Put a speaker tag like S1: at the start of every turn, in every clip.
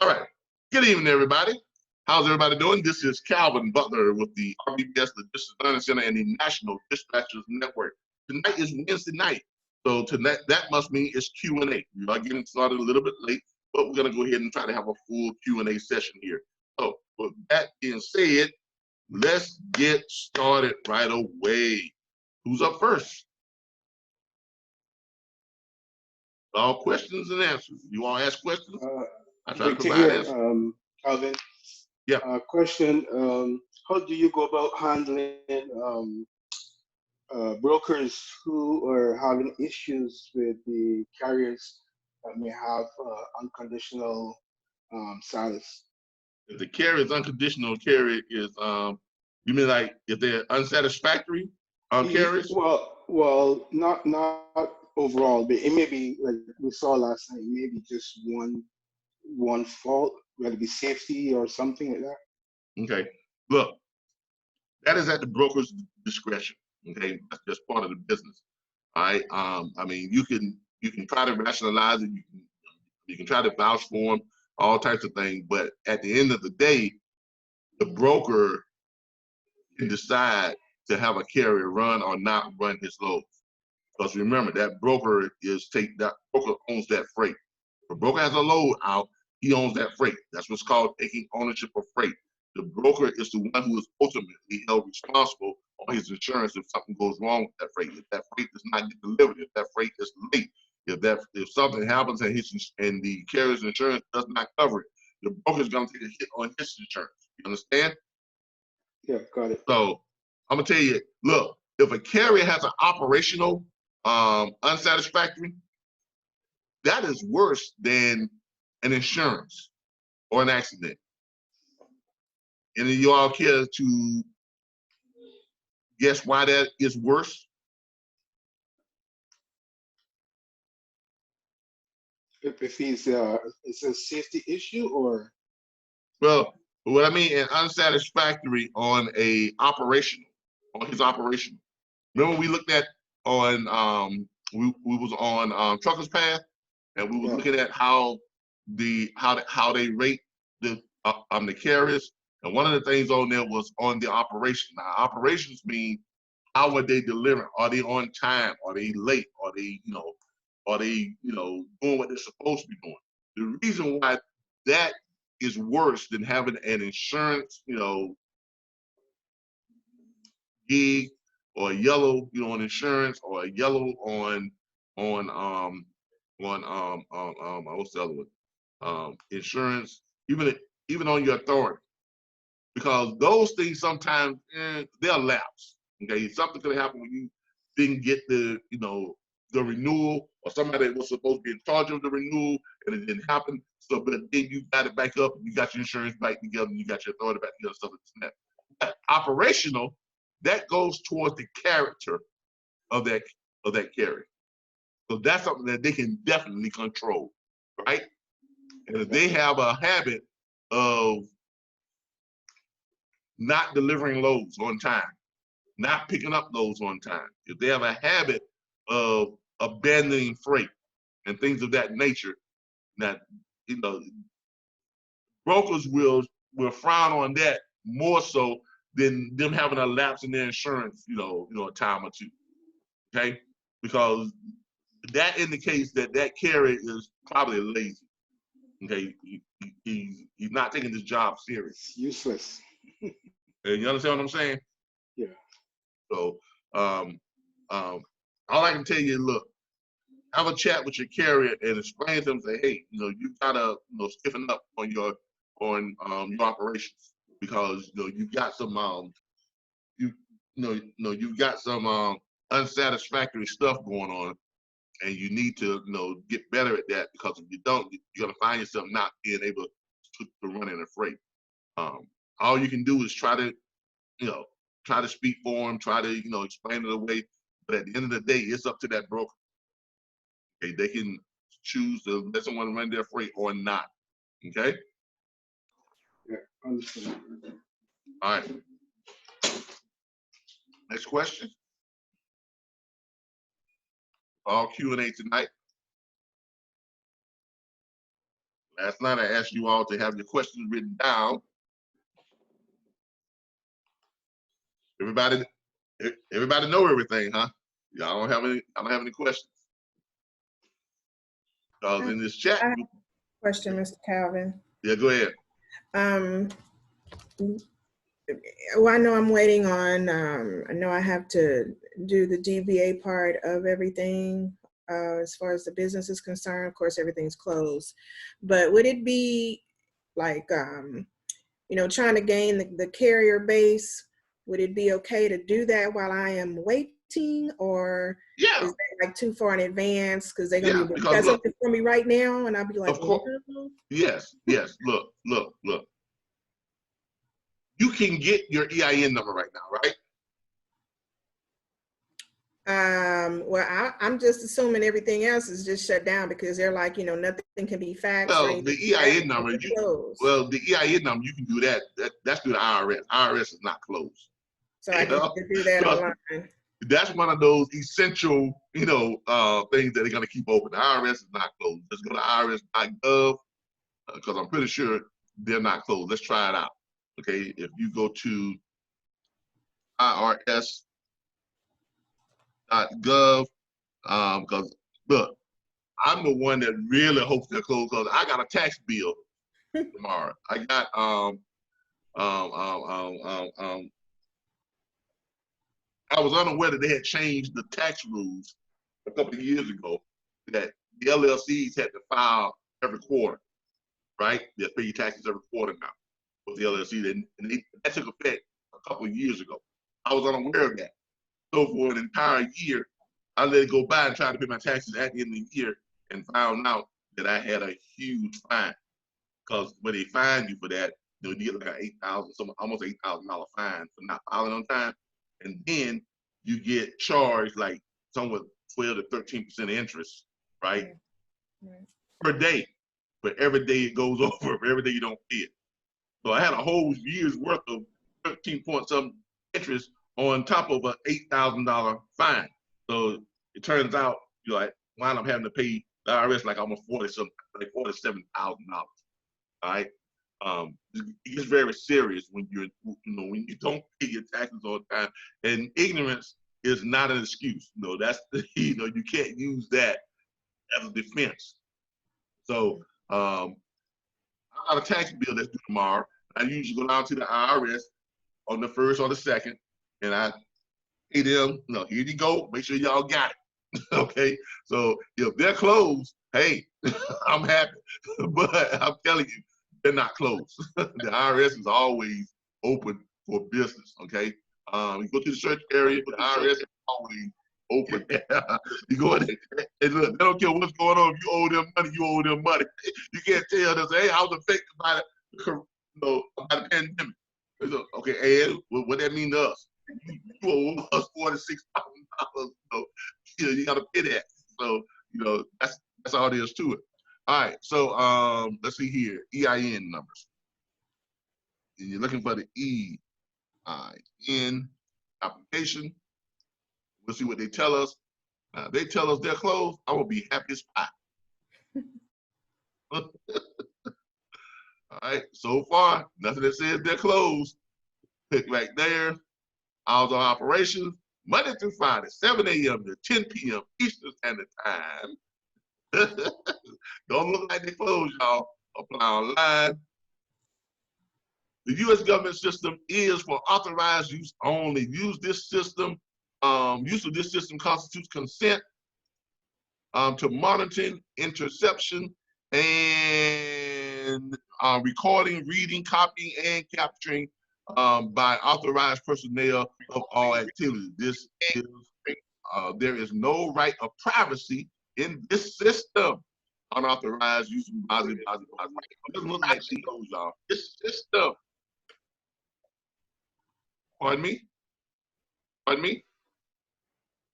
S1: All right. Good evening, everybody. How's everybody doing? This is Calvin Butler with the RBBS Logistics Learning Center and the National Dispatchers Network. Tonight is Wednesday night, so tonight that must mean it's Q&A. We are getting started a little bit late, but we're going to go ahead and try to have a full Q&A session here. So with that being said, let's get started right away. Who's up first? All questions and answers. You want to ask questions? I try to provide answers.
S2: Calvin.
S1: Yeah.
S2: Question: how do you go about handling brokers who are having issues with the carriers that may have unconditional status?
S1: If the carrier is unconditional, carrier is you mean like if they're unsatisfactory carriers?
S2: Well, not overall, but it may be like we saw last night. Maybe just one fault, whether it be safety or something like that.
S1: Okay, look, that is at the broker's discretion. Okay, that's just part of the business. All right. I mean, you can try to rationalize it. You can try to vouch for them, all types of things. But at the end of the day, the broker can decide to have a carrier run or not run his loads. Because remember, that broker owns that freight. If a broker has a load out, he owns that freight. That's what's called taking ownership of freight. The broker is the one who is ultimately held responsible on his insurance if something goes wrong with that freight. If that freight does not get delivered, if that freight is late, if something happens and the carrier's insurance does not cover it, the broker is going to take a hit on his insurance. You understand?
S2: Yeah, got it.
S1: So I'm gonna tell you, look, if a carrier has an operational unsatisfactory, that is worse than an insurance or an accident. And you all care to guess why that is worse?
S2: If it's a safety issue or?
S1: Well, what I mean, an unsatisfactory on his operation. Remember we looked at on we was on Truckers Path, and we were looking at how they rate the carriers, and one of the things on there was on the operation. Now, operations mean how are they delivering? Are they on time? Are they late? Are they doing what they're supposed to be doing? The reason why that is worse than having an insurance, gig or a yellow, on insurance, or a yellow on what's the other one? Insurance, even on your authority, because those things sometimes they'll lapse. Okay, something could happen when you didn't get the renewal, or somebody that was supposed to be in charge of the renewal and it didn't happen. So, but then you got it back up, and you got your insurance back together, and you got your authority back together, stuff like that. But operational, that goes towards the character of that carrier. So that's something that they can definitely control, right? And if they have a habit of not delivering loads on time, not picking up loads on time, if they have a habit of abandoning freight and things of that nature, that brokers will frown on that more so than them having a lapse in their insurance, a time or two. Okay, because that indicates that carrier is probably lazy. Okay, he's not taking this job serious.
S2: Useless.
S1: And you understand what I'm saying?
S2: Yeah.
S1: So, all I can tell you is, look, have a chat with your carrier and explain to them, say, hey, you gotta stiffen up on your operations, because you've got some you've got some unsatisfactory stuff going on, and you need to get better at that, because if you don't, you're gonna find yourself not being able to run in a freight. All you can do is try to speak for them, try to explain it away, but at the end of the day, it's up to that broker. Okay, they can choose to let someone run their freight or not. Okay.
S2: Yeah, understand.
S1: All right. Next question. All Q&A tonight. Last night I asked you all to have your questions written down. Everybody know everything, huh? Y'all don't have any. I don't have any questions. Because in this chat.
S3: I have a question, Mr. Calvin.
S1: Yeah, go ahead.
S3: Well, I know I'm waiting on, I know I have to do the DBA part of everything as far as the business is concerned. Of course, everything's closed. But would it be like, you know, trying to gain the carrier base? Would it be okay to do that while I am waiting, or
S1: Yeah.
S3: is that like too far in advance? Because they're going to be
S1: because
S3: something for me right now, and I'll be like,
S1: of course, yes. Look. You can get your EIN number right now, right?
S3: Well, I'm just assuming everything else is just shut down because they're like, you know, nothing can be faxed.
S1: Well, the EIN number, the EIN number, you can do that. That's through the IRS. IRS is not closed.
S3: So I can do that online.
S1: That's one of those essential, you know, things that they're going to keep open. The IRS is not closed. Just go to irs.gov because I'm pretty sure they're not closed. Let's try it out. Okay, if you go to irs.gov, because look, I'm the one that really hopes they're closed because I got a tax bill tomorrow. I got I was unaware that they had changed the tax rules a couple of years ago that the LLCs had to file every quarter, right? They pay your taxes every quarter now with the LLC, and that took effect a couple of years ago. I was unaware of that. So for an entire year, I let it go by and tried to pay my taxes at the end of the year and found out that I had a huge fine. Because when they fine you for that, you get like almost $8,000 fine for not filing on time. And then you get charged like somewhere 12 to 13% interest, right? Per day. But every day it goes over, for every day you don't pay it. So I had a whole year's worth of 13-point-something interest on top of an $8,000 fine. So it turns out you like wind up having to pay the IRS like almost $47,000. All right. It gets very serious when when you don't pay your taxes on time, and ignorance is not an excuse. That's you can't use that as a defense. So I got a tax bill that's due tomorrow. I usually go down to the IRS on the 1st or the 2nd, and I pay them. Here you go. Make sure y'all got it. Okay. So if they're closed, hey, I'm happy. But I'm telling you, they're not closed. The IRS is always open for business. Okay. You go to the search area, the IRS is always open. You go in there, and look, they don't care what's going on. If you owe them money, you owe them money. You can't tell them, hey, I was affected by by the pandemic. So, okay, and what that mean to us? You owe us $46,000. You got to pay that. So that's all there is to it. All right, so let's see here, EIN numbers. And you're looking for the EIN application. We'll see what they tell us. They tell us they're closed, I will be happy as pie. All right, so far, nothing that says they're closed. Click right there. Hours of operations, Monday through Friday, 7 a.m. to 10 p.m. Eastern Standard Time. Don't look like they closed, y'all. Apply online. The U.S. government system is for authorized use only. Use this system. Use of this system constitutes consent to monitoring, interception, and recording, reading, copying, and capturing by authorized personnel of all activities. This is there is no right of privacy in this system. Unauthorized use of positive. It doesn't look like she knows, y'all. This system. Pardon me? Pardon me?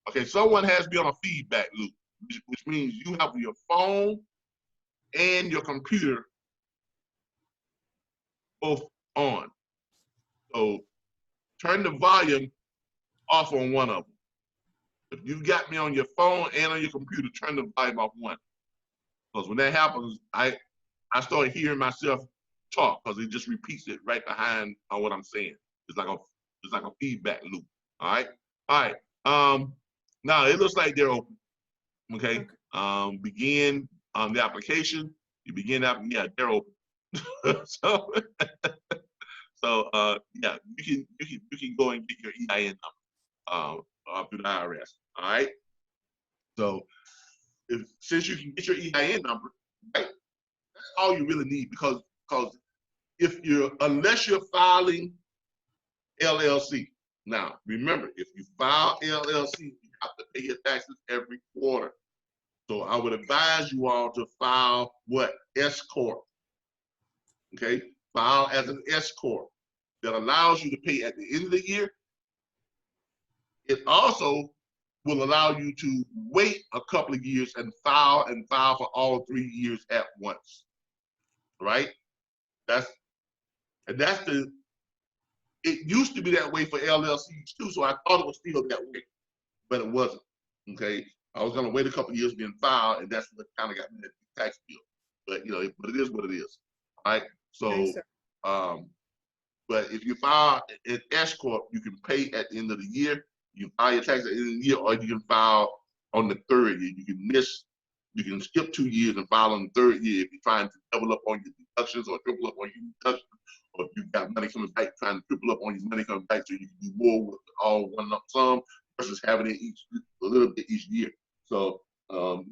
S1: Okay, someone has me on a feedback loop, which means you have your phone and your computer both on. So turn the volume off on one of them. If you got me on your phone and on your computer, turn the volume off one. Because when that happens, I started hearing myself talk because it just repeats it right behind on what I'm saying. It's like a feedback loop. All right. All right. Now it looks like they're open. Okay. Begin the application. You begin up. Yeah, they're open. so yeah, you can go and get your EIN number through the IRS. All right. So since you can get your EIN number, right, that's all you really need because unless you're filing LLC. Now remember, if you file LLC, you have to pay your taxes every quarter. So I would advise you all to file what? S Corp. Okay, file as an S Corp. That allows you to pay at the end of the year. It also will allow you to wait a couple of years and file for all 3 years at once. Right? It used to be that way for LLCs too, so I thought it was still that way, but it wasn't. Okay, I was gonna wait a couple of years being filed, and that's what kind of got me the tax bill. But but it is what it is. All right. So, but if you file an S Corp, you can pay at the end of the year. You file your tax at the end of the year, or you can file on the 3rd year. You can skip 2 years and file on the 3rd year if you're trying to double up on your deductions or triple up on your deductions, or if you've got money coming back, trying to triple up on your money coming back so you can do more with all one lump sum versus having it a little bit each year. So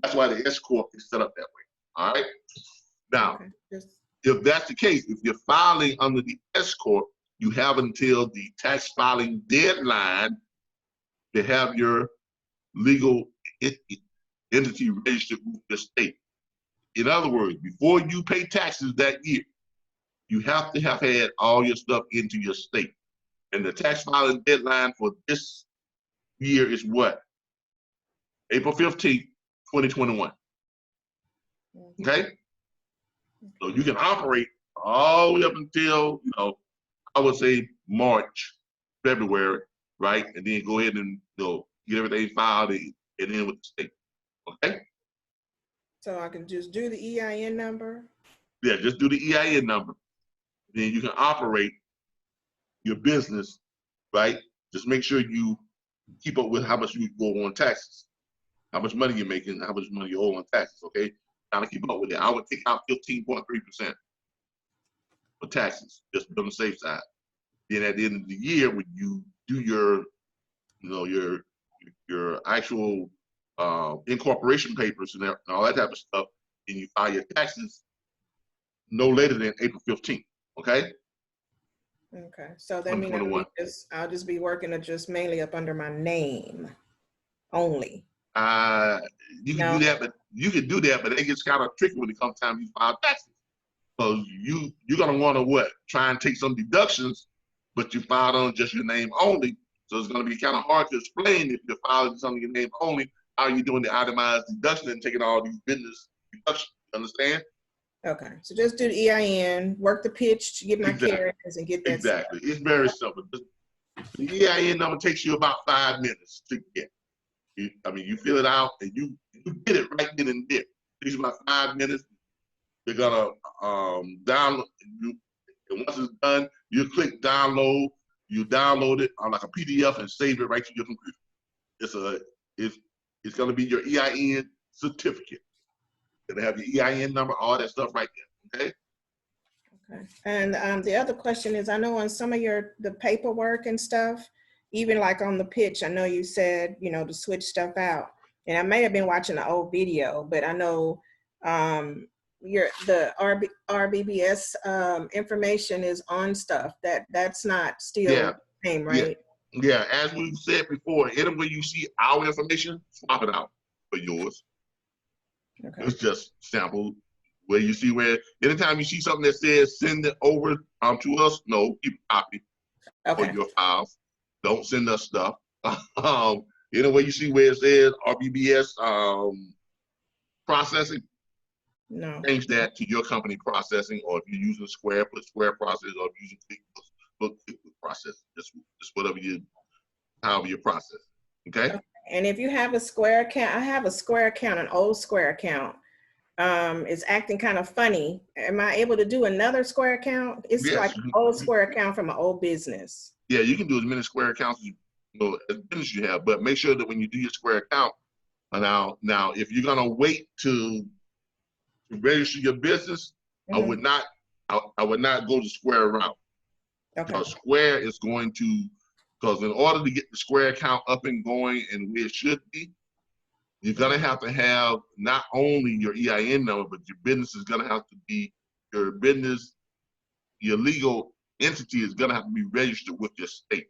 S1: that's why the S Corp is set up that way. All right. Now, if that's the case, if you're filing under the S Corp, you have until the tax filing deadline to have your legal entity registered with the state. In other words, before you pay taxes that year, you have to have had all your stuff into your state. And the tax filing deadline for this year is what? April 15th, 2021. Okay? So you can operate all the way up until, I would say March, February, right? And then go ahead and get everything filed and in with the state. Okay?
S3: So I can just do the EIN number?
S1: Yeah, just do the EIN number. Then you can operate your business, right? Just make sure you keep up with how much you go on taxes, how much money you're making, how much money you owe on taxes, okay? Kind of keep up with it. I would take out 15.3% for taxes, just on the safe side. Then at the end of the year, when you do your actual incorporation papers and all that type of stuff, and you file your taxes no later than April 15th, okay?
S3: Okay, so that means I'll just be working mainly up under my name only.
S1: You can do that, but it gets kind of tricky when it comes time you file taxes. Because you're gonna want to try and take some deductions, but you filed on just your name only. So it's gonna be kind of hard to explain if you're filing something your name only, how you're doing the itemized deduction and taking all these business deductions. Understand?
S3: Okay, so just do the EIN, work the pitch to get my carriers and get that.
S1: Exactly. It's very simple. The EIN number takes you about 5 minutes to get. You fill it out and you get it right then and there. It takes about 5 minutes. They're gonna download you, and once it's done, you click download. You download it on like a PDF and save it right to your computer. It's gonna be your EIN certificate. Gonna have your EIN number, all that stuff right there. Okay.
S3: Okay. And the other question is, I know on some of the paperwork and stuff, even like on the pitch, I know you said, to switch stuff out. And I may have been watching an old video, but I know the RBBS information is on stuff that's not still the same, right?
S1: Yeah, as we said before, anywhere you see our information, swap it out for yours. Okay. It's just sample where you see anytime you see something that says send it over to us, no, keep a copy for your files. Don't send us stuff. Anyway, you see where it says RBBS processing, no, change that to your company processing, or if you're using Square, put Square process, or if you're using QuickBooks, put QuickBooks process. Just whatever however you process. Okay?
S3: And if you have a Square account, I have a Square account, an old Square account. is acting kind of funny. Am I able to do another Square account? It's
S1: Yes.
S3: like an old Square account from an old business.
S1: Yeah, you can do as many Square accounts as business you have, but make sure that when you do your Square account, now if you're gonna wait to register your business, I would not go the Square route.
S3: Okay.
S1: Because Square is going to, because in order to get the Square account up and going and where it should be, you're gonna have to have not only your EIN number, but your business is gonna have to be, your business, your legal entity is gonna have to be registered with your state.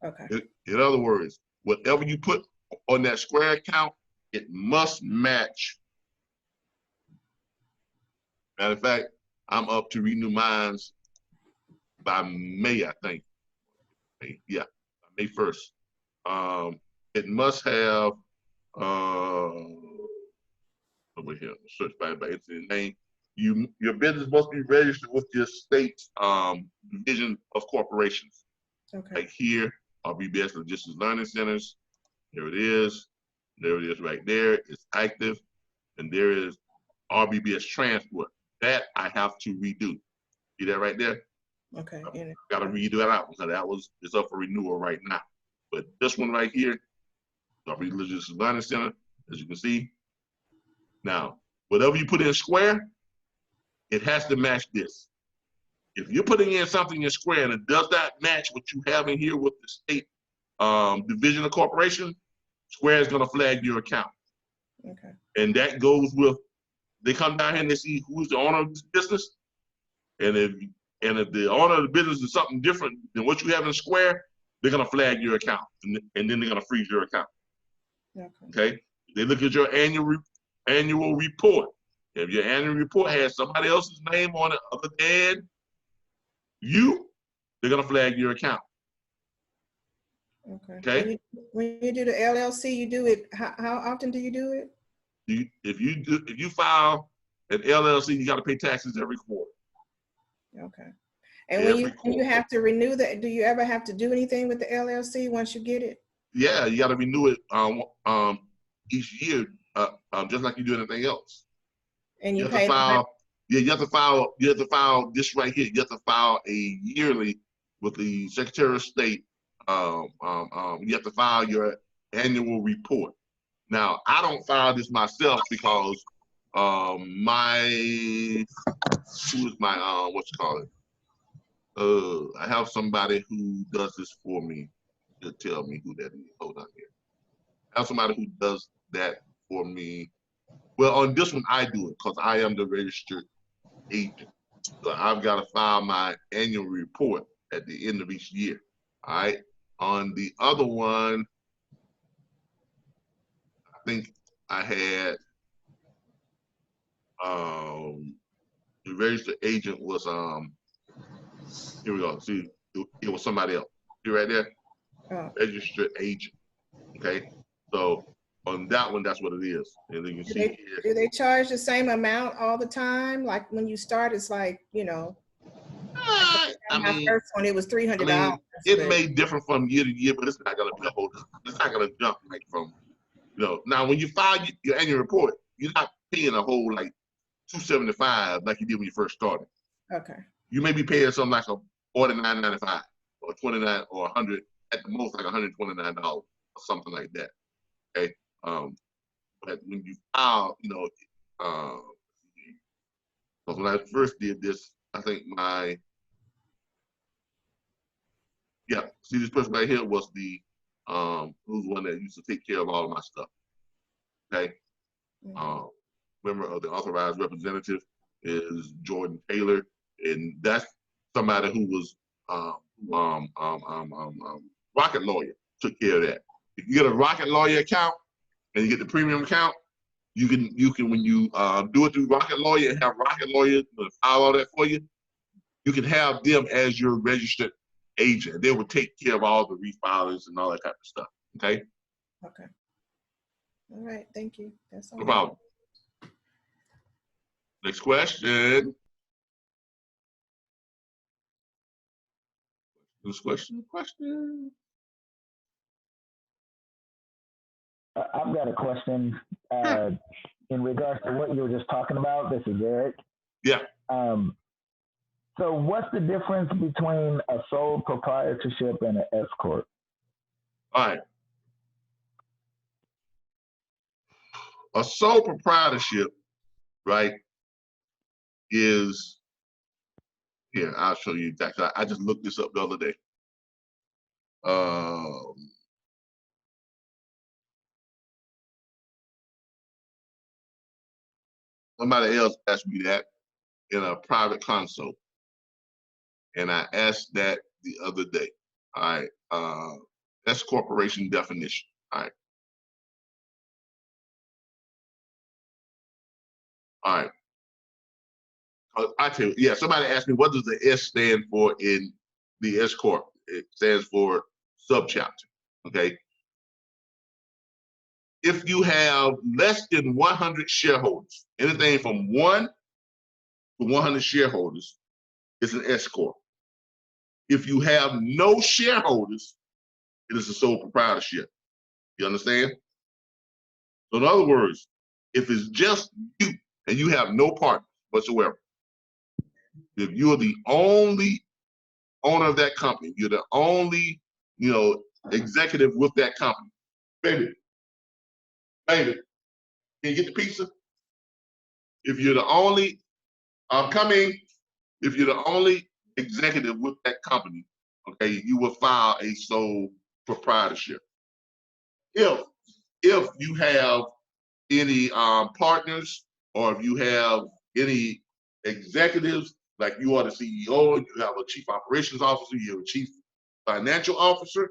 S3: Okay.
S1: In other words, whatever you put on that Square account, it must match. Matter of fact, I'm up to renew mine by May, I think. Yeah, May 1st. It must have over here, search by entity name. Your business must be registered with your state's division of corporations.
S3: Okay.
S1: Like here, RBBS Logistics Learning Centers. There it is. There it is right there. It's active. And there is RBBS Transport. That I have to redo. See that right there?
S3: Okay.
S1: Got to redo that out because it's up for renewal right now. But this one right here, RBBS Logistics Learning Center, as you can see. Now, whatever you put in Square, it has to match this. If you're putting in something in Square and it does not match what you have in here with the state division of corporation, Square is going to flag your account.
S3: Okay.
S1: And that goes with, they come down here and they see who's the owner of this business. And if the owner of the business is something different than what you have in Square, they're going to flag your account. And then they're going to freeze your account. Okay? They look at your annual report. If your annual report has somebody else's name on it other than you, they're going to flag your account. Okay?
S3: When you do the LLC, you do it, how often do you do it?
S1: If you file an LLC, you got to pay taxes every quarter.
S3: Okay. And when you have to renew that, do you ever have to do anything with the LLC once you get it?
S1: Yeah, you got to renew it each year, just like you do anything else.
S3: And you
S1: have to file. Yeah, you have to file this right here. You have to file a yearly with the Secretary of State. You have to file your annual report. Now, I don't file this myself because who is my I have somebody who does this for me. He'll tell me who that is. Hold on here. I have somebody who does that for me. Well, on this one, I do it because I am the registered agent. So I've got to file my annual report at the end of each year. All right. On the other one, I think I had the registered agent was here we go. See, it was somebody else. See right there? Registered agent. Okay. So on that one, that's what it is. And you can see here.
S3: Do they charge the same amount all the time? Like when you start, it's like, you know, my first one, it was $300.
S1: I mean, it may differ from year to year, but it's not going to be a whole, it's not going to jump like from, you know, now when you file your annual report, you're not paying a whole like $275 like you did when you first started.
S3: Okay.
S1: You may be paying something like a $49.95 or $29 or $100, at the most like $129 or something like that. Okay. But when you file, you know, because when I first did this, I think see this person right here was the who's one that used to take care of all of my stuff. Okay. Member of the authorized representative is Jordan Taylor, and that's somebody who was Rocket Lawyer took care of that. If you get a Rocket Lawyer account and you get the premium account, you can when you do it through Rocket Lawyer and have Rocket Lawyer file all that for you, you can have them as your registered agent. They will take care of all the refilings and all that type of stuff. Okay.
S3: Okay. All right. Thank you. That's all.
S1: No problem. Next question. This question.
S4: I've got a question. in regards to what you were just talking about, this is Eric.
S1: Yeah.
S4: So what's the difference between a sole proprietorship and an S corp?
S1: All right. A sole proprietorship, right, is here. I'll show you exactly. I just looked this up the other day. Somebody else asked me that in a private consult, and I asked that the other day. All right. S corporation definition. All right. All right. I tell you, yeah, somebody asked me, what does the S stand for in the S Corp? It stands for subchapter, okay? If you have less than 100 shareholders, anything from 1 to 100 shareholders, it's an S Corp. If you have no shareholders, it is a sole proprietorship. You understand? So in other words, if it's just you and you have no partners whatsoever, if you're the only owner of that company, you're the only, executive with that company. Baby, can you get the pizza? If you're the only, if you're the only executive with that company, okay, you will file a sole proprietorship. If you have any partners, or if you have any executives, like you are the CEO, you have a chief operations officer, you have a chief financial officer,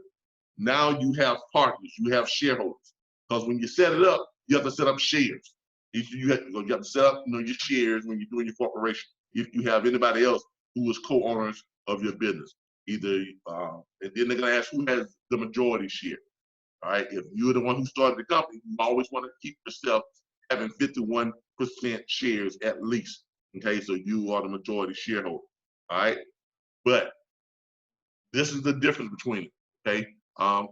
S1: now you have partners, you have shareholders. Because when you set it up, you have to set up shares. You have to set up your shares when you're doing your corporation. If you have anybody else who is co-owners of your business, either, and then they're gonna ask who has the majority share. All right, if you're the one who started the company, you always want to keep yourself having 51% shares at least. Okay, so you are the majority shareholder. All right, but this is the difference between it. Okay, a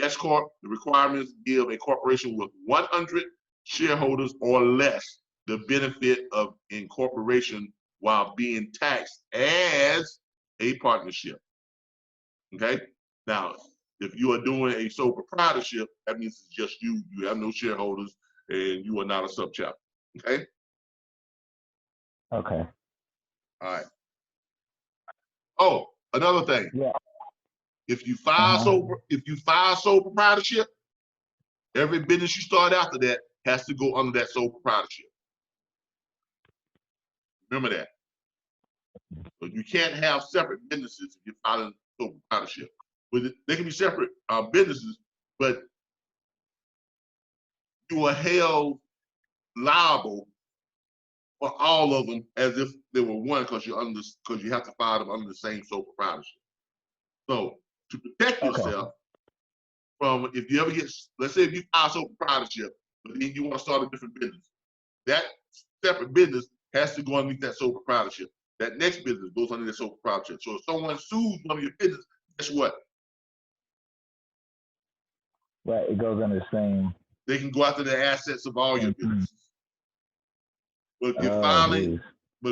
S1: S corp, the requirements give a corporation with 100 shareholders or less the benefit of incorporation while being taxed as a partnership. Okay, now if you are doing a sole proprietorship, that means it's just you. You have no shareholders, and you are not a subchapter. Okay.
S4: Okay.
S1: All right. Oh, another thing.
S4: Yeah.
S1: If you file sole proprietorship, every business you start after that has to go under that sole proprietorship. Remember that. So you can't have separate businesses if you're filing sole proprietorship. But they can be separate businesses, but you are held liable for all of them as if they were one, because you have to file them under the same sole proprietorship. So to protect yourself from, if you ever get, let's say if you file sole proprietorship, but then you want to start a different business, that separate business has to go underneath that sole proprietorship. That next business goes under that sole proprietorship. So if someone sues one of your business, guess what?
S4: Right, it goes under the same.
S1: They can go after the assets of all your businesses. But if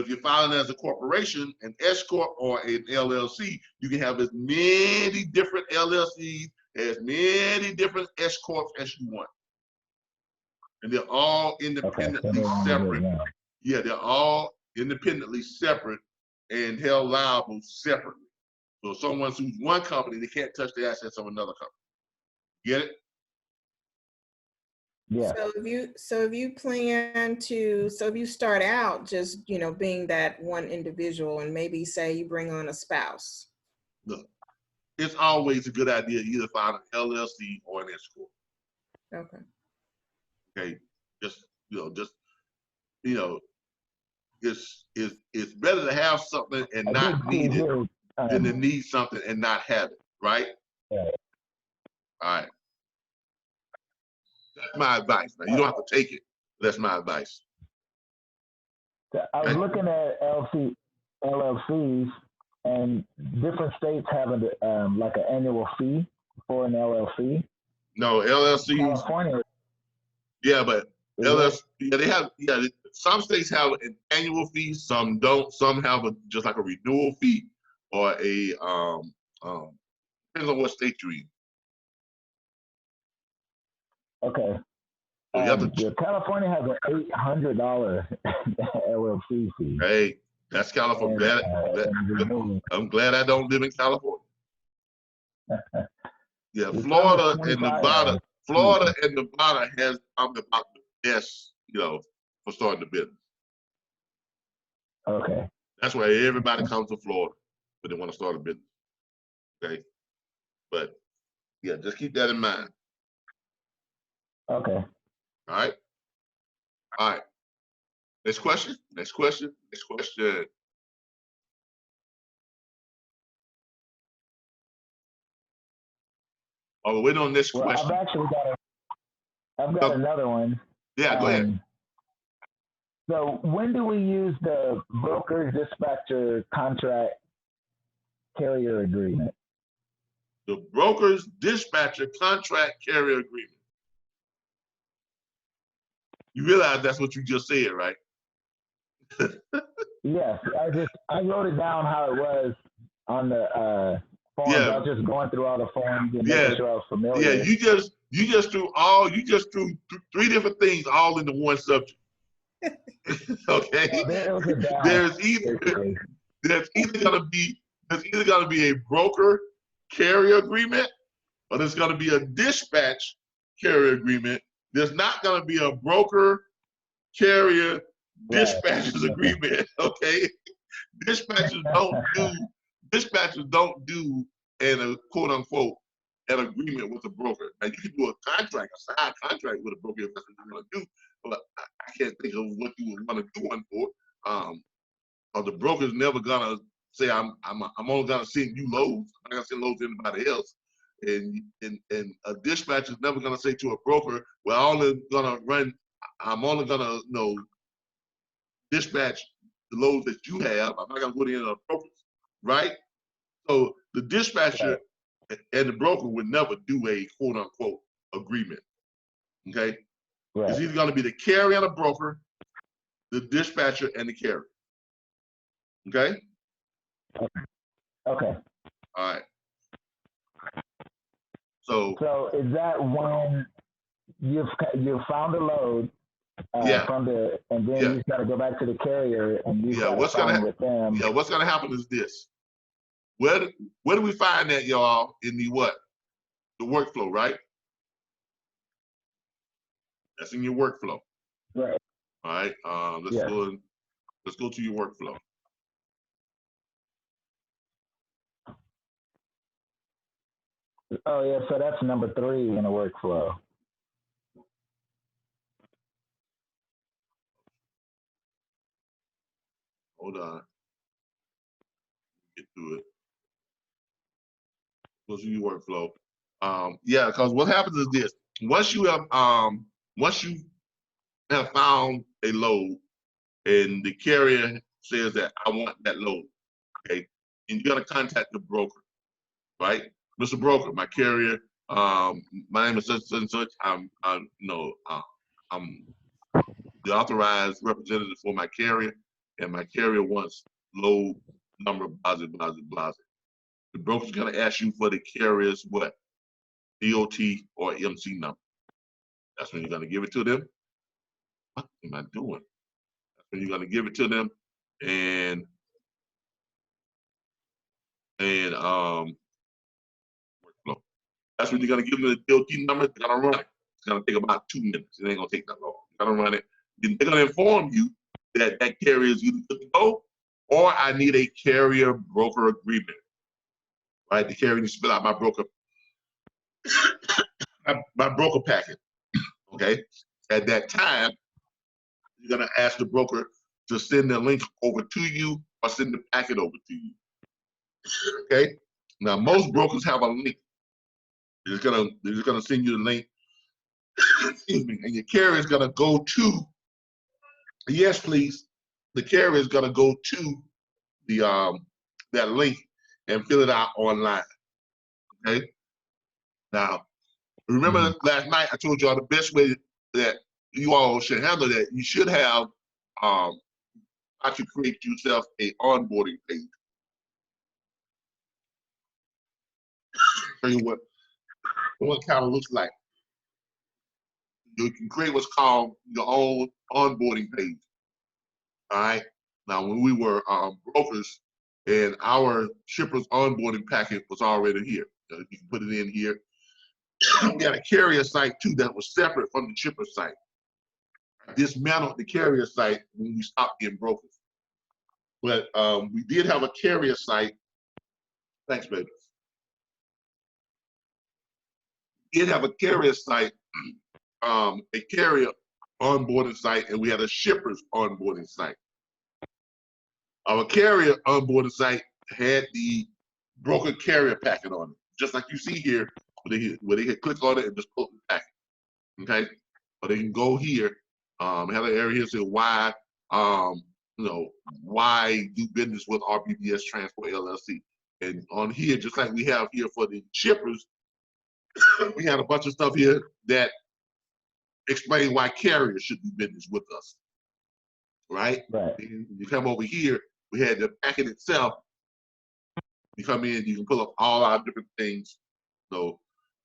S1: you're filing as a corporation, an S corp or an LLC, you can have as many different LLCs, as many different S corps as you want, and they're all independently separate. Yeah, they're all independently separate and held liable separately. So if someone sues one company, they can't touch the assets of another company. Get it?
S4: Yeah.
S3: So if you start out just, being that one individual, and maybe say you bring on a spouse.
S1: Look, it's always a good idea to either file an LLC or an S corp.
S3: Okay.
S1: Okay. It's better to have something and not need it than to need something and not have it, right?
S4: Yeah.
S1: All right. That's my advice. Now, you don't have to take it. That's my advice.
S4: I was looking at LLCs, and different states have like an annual fee for an LLC.
S1: No, LLCs.
S4: California.
S1: Yeah, but Yeah, they have. Yeah, some states have an annual fee, some don't. Some have just like a renewal fee or a depends on what state you're in.
S4: Okay.
S1: So you have to.
S4: California has an $800 LLC fee.
S1: Hey, that's California. I'm glad I don't live in California. Yeah, Florida and Nevada. Florida and Nevada has talked about the best, for starting the business.
S4: Okay.
S1: That's why everybody comes to Florida, but they want to start a business. Okay. But yeah, just keep that in mind.
S4: Okay.
S1: All right. All right. Next question. Next question. Next question. Oh, we're waiting on this question.
S4: I've got another one.
S1: Yeah, go ahead.
S4: So when do we use the broker dispatcher contract carrier agreement?
S1: The broker's dispatcher contract carrier agreement. You realize that's what you just said, right?
S4: Yes, I wrote it down how it was on the forms.
S1: Yeah.
S4: I was just going through all the forms and making sure I was familiar.
S1: Yeah, you just threw three different things all into one subject. Okay. There's either gonna be a broker carrier agreement, or there's gonna be a dispatch carrier agreement. There's not gonna be a broker carrier dispatchers agreement. Okay. Dispatchers don't do a quote unquote an agreement with a broker. Now you can do a contract, a side contract with a broker if that's what you want to do, but I can't think of what you would want to do one for. Or the broker's never gonna say I'm only gonna send you loads. I'm not gonna send loads to anybody else. And a dispatcher's never gonna say to a broker, well, I'm only gonna dispatch the loads that you have. I'm not gonna go to any other brokers, right? So the dispatcher and the broker would never do a quote unquote agreement. Okay? Right. It's either gonna be the carrier and the broker, the dispatcher and the carrier. Okay?
S4: Okay.
S1: All right. So
S4: is that when you've found a load and then you got to go back to the carrier and what's
S1: gonna happen is this. Where do we find that, y'all, in the workflow, right? That's in your workflow.
S4: Right.
S1: All right. Let's go to your workflow.
S4: Oh yeah, so that's number 3 in the workflow.
S1: Hold on. Get through it. Go to your workflow. Because what happens is this: once you have found a load, and the carrier says that I want that load, okay, and you got to contact the broker, right? Mr. Broker, my carrier, my name is such and such. I'm the authorized representative for my carrier, and my carrier wants load number blah blah blah. The broker's gonna ask you for the carrier's DOT or MC number. That's when you're gonna give it to them. What am I doing? That's when you're gonna give it to them, and workflow. That's when you're gonna give them the DOT number. They're gonna run it. It's gonna take about 2 minutes. It ain't gonna take that long. You're gonna run it. They're gonna inform you that carrier is either good to go, or I need a carrier broker agreement. Right? The carrier needs to fill out my broker packet. Okay. At that time, you're gonna ask the broker to send the link over to you or send the packet over to you. Okay. Now most brokers have a link. They're just gonna send you the link. Excuse me. And your carrier is gonna go to. Yes, please. The carrier is gonna go to the that link and fill it out online. Okay. Now, remember last night I told y'all the best way that you all should handle that, you should have how to create yourself a onboarding page. Show you what it kind of looks like. You can create what's called your own onboarding page. All right. Now, when we were brokers, and our shipper's onboarding packet was already here. You can put it in here. We had a carrier site too that was separate from the shipper site. Dismantled the carrier site when we stopped getting brokers. But we did have a carrier site. Thanks, baby. We did have a carrier site, a carrier onboarding site, and we had a shipper's onboarding site. Our carrier onboarding site had the broker carrier packet on it, just like you see here, where they hit click on it and just pull the packet. Okay, but they can go here, have an area here say why, why do business with RBBS Transport LLC, and on here, just like we have here for the shippers, we had a bunch of stuff here that explain why carriers should do business with us. Right? And you come over here, we had the packet itself. You come in, you can pull up all our different things. So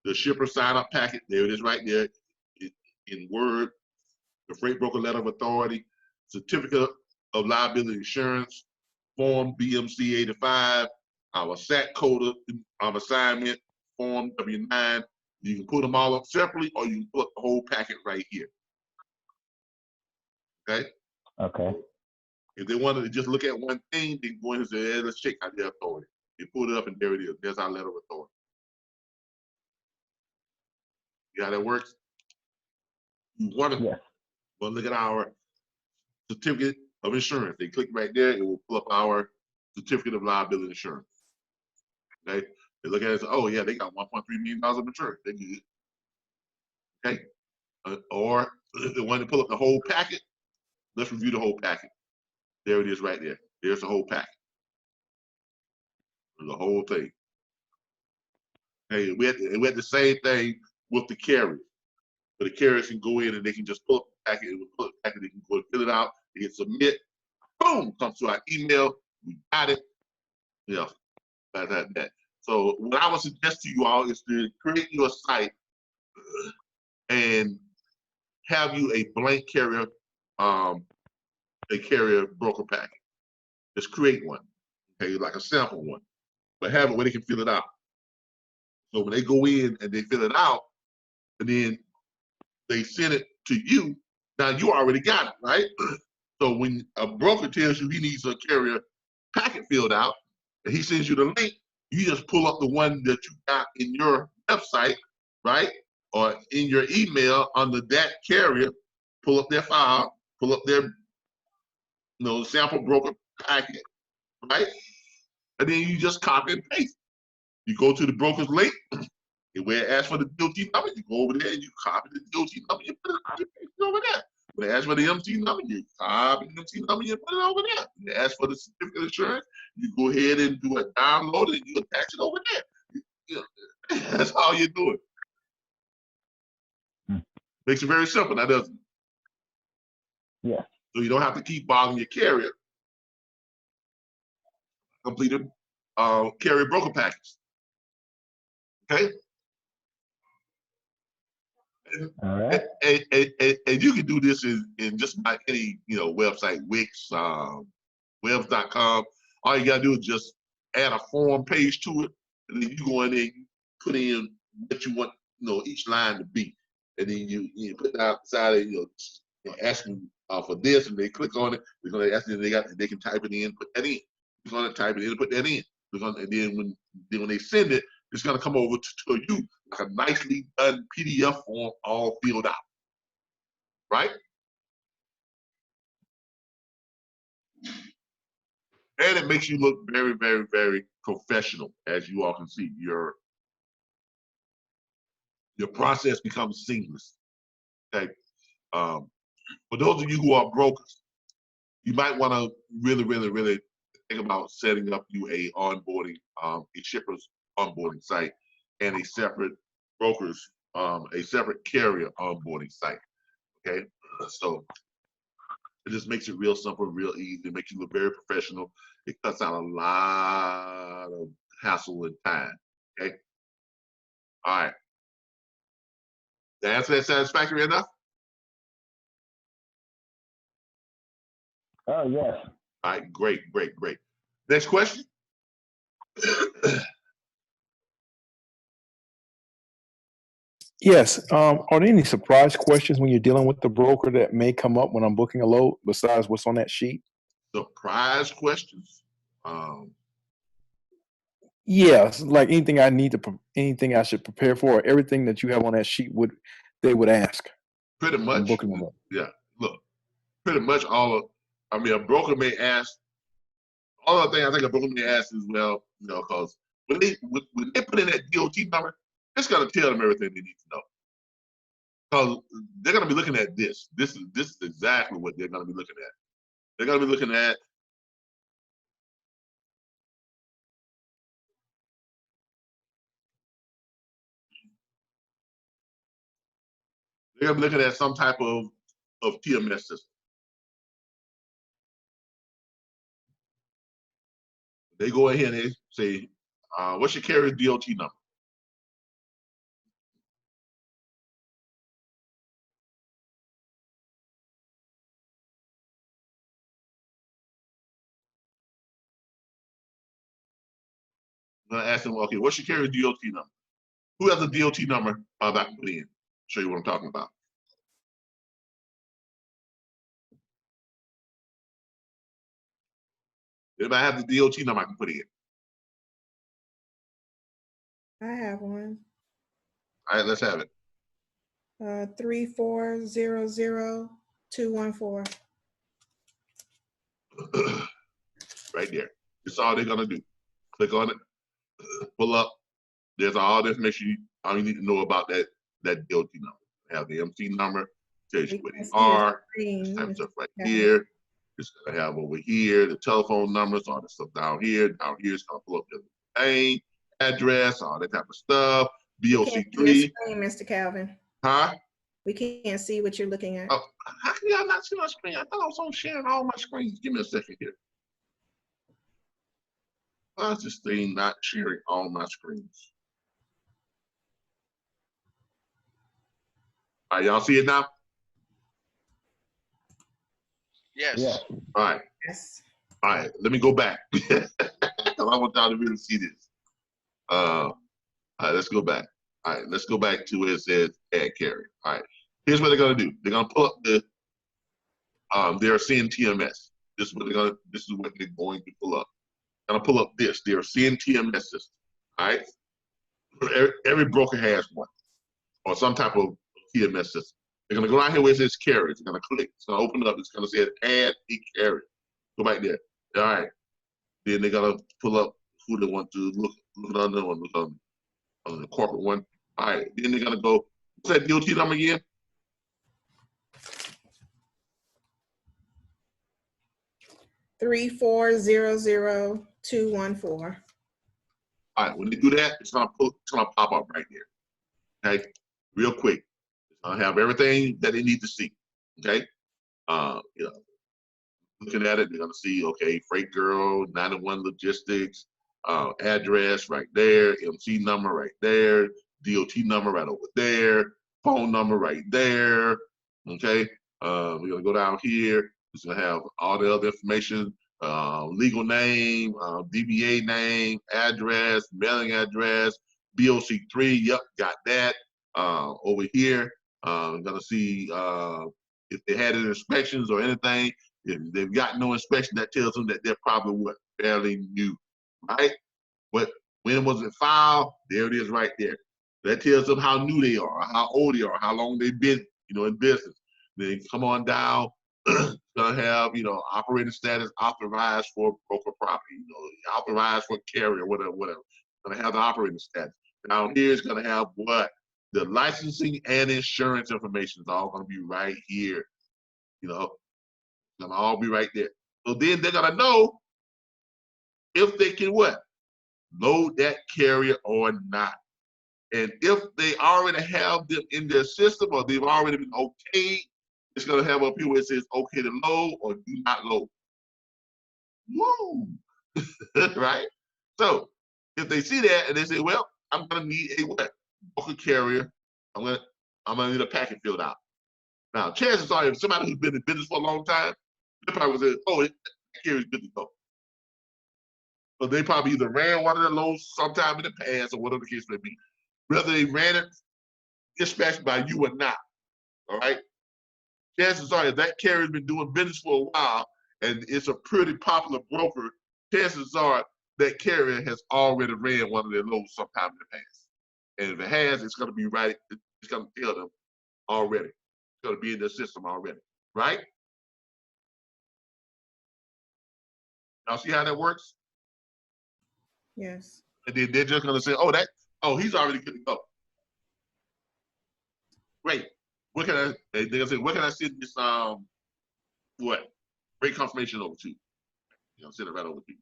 S1: the shipper sign up packet, there it is right there in Word, the freight broker letter of authority, certificate of liability insurance, form BMC 85, our SAT code assignment, form W9. You can put them all up separately, or you can put the whole packet right here. Okay?
S4: Okay.
S1: If they wanted to just look at one thing, they can go in and say, hey, let's check out their authority. You pull it up and there it is. There's our letter of authority. See how that works? You want to look at our certificate of insurance. They click right there, it will pull up our certificate of liability insurance. Okay? They look at it and say, oh yeah, they got $1.3 million of insurance. They good. Okay? Or if they want to pull up the whole packet, let's review the whole packet. There it is right there. There's the whole packet. The whole thing. Hey, we had the same thing with the carriers. But the carriers can go in and they can just pull up the packet, they can go and fill it out, they can submit, boom, comes to our email, we got it. Yeah, that. So what I would suggest to you all is to create your site and have you a blank carrier, broker packet. Just create one, okay, like a sample one, but have it where they can fill it out. So when they go in and they fill it out, and then they send it to you, now you already got it, right? So when a broker tells you he needs a carrier packet filled out, and he sends you the link, you just pull up the one that you got in your website, right? Or in your email under that carrier, pull up their file, pull up their sample broker packet, right? And then you just copy and paste. You go to the broker's link, and where it asks for the DOT number, you go over there and you copy the DOT number, you put it over there. When it asks for the MT number, you copy the MT number, you put it over there. When it asks for the certificate of insurance, you go ahead and do a download and you attach it over there. That's how you do it. Makes it very simple, now doesn't it?
S4: Yeah.
S1: So you don't have to keep bothering your carrier. Completed carrier broker package. Okay?
S4: All right.
S1: And you can do this in just about any website, Wix, webs.com. All you gotta do is just add a form page to it, and then you go in there, you put in what you want, each line to be, and then you put down beside it, asking for this, and they click on it. They're gonna ask them, they can type it in, put that in. They're gonna type it in, put that in. And then when they send it, it's gonna come over to you like a nicely done PDF form, all filled out, right? And it makes you look very, very, very professional, as you all can see. Your process becomes seamless. Okay. For those of you who are brokers, you might want to really, really, really think about setting up you a onboarding, a shipper's onboarding site, and a separate broker's, a separate carrier onboarding site. Okay. So it just makes it real simple, real easy. It makes you look very professional. It cuts out a lot of hassle and time. Okay. All right. The answer is satisfactory enough?
S4: Oh, yes.
S1: All right, great. Next question.
S5: Yes. Are there any surprise questions when you're dealing with the broker that may come up when I'm booking a load besides what's on that sheet?
S1: Surprise questions.
S5: Yes, like anything anything I should prepare for, or everything that you have on that sheet they would ask.
S1: Pretty much.
S5: Booking a load.
S1: Yeah. Look, pretty much a broker may ask. All the thing I think a broker may ask is, well, because when they put in that DOT number, it's gonna tell them everything they need to know. Because they're gonna be looking at this. This is exactly what they're gonna be looking at. They're gonna be looking at some type of TMS system. They go ahead and they say, what's your carrier's DOT number? I'm gonna ask them, okay, what's your carrier's DOT number? Who has a DOT number that I can put in? Show you what I'm talking about. Anybody have the DOT number I can put in?
S3: I have one.
S1: All right, let's have it.
S3: 3400-214.
S1: Right there. That's all they're gonna do. Click on it, pull up. There's all the information all you need to know about that DOT number. Have the MC number, tells you where they are, this type of stuff right here. It's gonna have over here the telephone numbers, all the stuff down here. Down here it's gonna pull up the name, address, all that type of stuff. BOC3.
S3: Mr. Calvin.
S1: Huh?
S3: We can't see what you're looking at.
S1: Oh, how can y'all not see my screen? I thought I was on sharing all my screens. Give me a second here. Why is this thing not sharing all my screens? All right, y'all see it now?
S6: Yes.
S4: Yeah.
S1: All right.
S3: Yes.
S1: All right, let me go back. I want y'all to really see this. All right, let's go back. All right, let's go back to where it says add carrier. All right, here's what they're gonna do. They're gonna pull up the they're seeing TMS. This is what they're going to pull up. Gonna pull up this. They're seeing TMS system. All right. Every broker has one or some type of TMS system. They're gonna go down here where it says carrier. It's gonna click. It's gonna open up. It's gonna say add a carrier. Go back there. All right. Then they're gonna pull up who they want to look on the one, look on the corporate one. All right. Then they're gonna go. What's that DOT number again?
S3: 3400-214.
S1: All right, when they do that, it's gonna pop up right there. Okay, real quick. It's gonna have everything that they need to see. Okay, looking at it, they're gonna see, okay, Freight Girl, 91 Logistics, address right there, MC number right there, DOT number right over there, phone number right there. Okay, we're gonna go down here. It's gonna have all the other information, legal name, DBA name, address, mailing address, BOC3. Yep, got that. Over here, I'm gonna see if they had any inspections or anything. If they've got no inspection, that tells them that they're probably fairly new, right? But when was it filed? There it is right there. That tells them how new they are, how old they are, how long they've been, in business. Then come on down. It's gonna have, operating status authorized for broker property, authorized for carrier, whatever. It's gonna have the operating status. Down here it's gonna have what? The licensing and insurance information is all gonna be right here. It's gonna all be right there. So then they're gonna know if they can what? Load that carrier or not. And if they already have them in their system or they've already been okayed it's gonna have up here where it says okay to load or do not load. Woo! Right? So if they see that and they say, well, I'm gonna need a what? Broker carrier. I'm gonna need a packet filled out. Now, chances are if somebody who's been in business for a long time, they probably would say, oh, that carrier's good to go. But they probably either ran one of the loads sometime in the past or whatever the case may be. Whether they ran it dispatched by you or not. All right. Chances are if that carrier's been doing business for a while and it's a pretty popular broker, chances are that carrier has already ran one of their loads sometime in the past. And if it has, it's going to be right. It's going to tell them already. It's going to be in their system already. Right? Y'all see how that works?
S3: Yes.
S1: And then they're just going to say, oh, he's already good to go. Great. What can I? They're gonna say, what can I send this rate confirmation over to? You know, send it right over to you.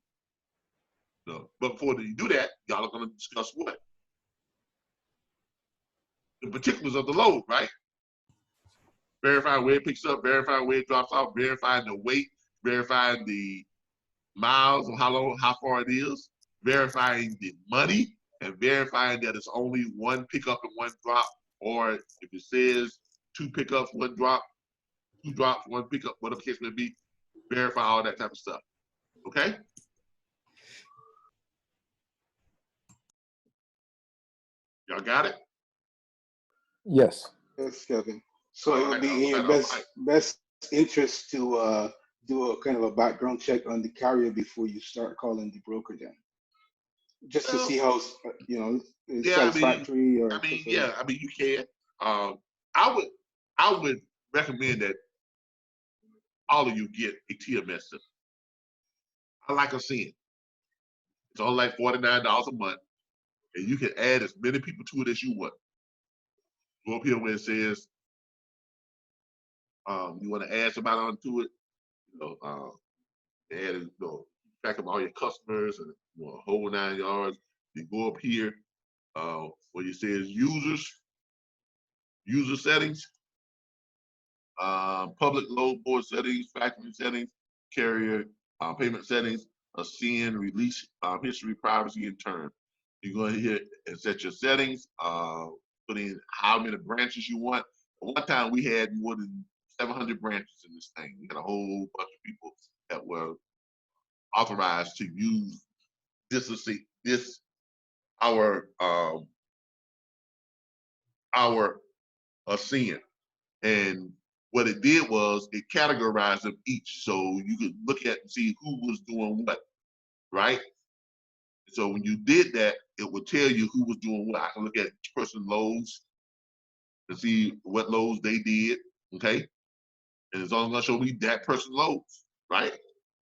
S1: So, but before you do that, y'all are gonna discuss what? The particulars of the load, right? Verifying where it picks up, verifying where it drops off, verifying the weight, verifying the miles or how far it is, verifying the money, and verifying that it's only one pickup and one drop, or if it says 2 pickups, 1 drop, 2 drops, 1 pickup, whatever the case may be, verify all that type of stuff. Okay? Y'all got it?
S5: Yes.
S2: Yes, Kevin. So it would be in your best interest to do a kind of a background check on the carrier before you start calling the broker then. Just to see how, it's satisfactory or.
S1: You can. I would recommend that all of you get a TMS system. I like a SIN. It's only like $49 a month, and you can add as many people to it as you want. Go up here where it says you want to add somebody onto it, add track of all your customers and a whole 9 yards. You go up here where it says user settings, public load board settings, factory settings, carrier payment settings, a SIN, release history, privacy, and term. You go in here and set your settings, put in how many branches you want. At one time we had more than 700 branches in this thing. We had a whole bunch of people that were authorized to use our SIN. And what it did was it categorized them each, so you could look at and see who was doing what, right? So when you did that, it would tell you who was doing what. I can look at each person's loads to see what loads they did, okay? And it's only gonna show me that person's loads, right?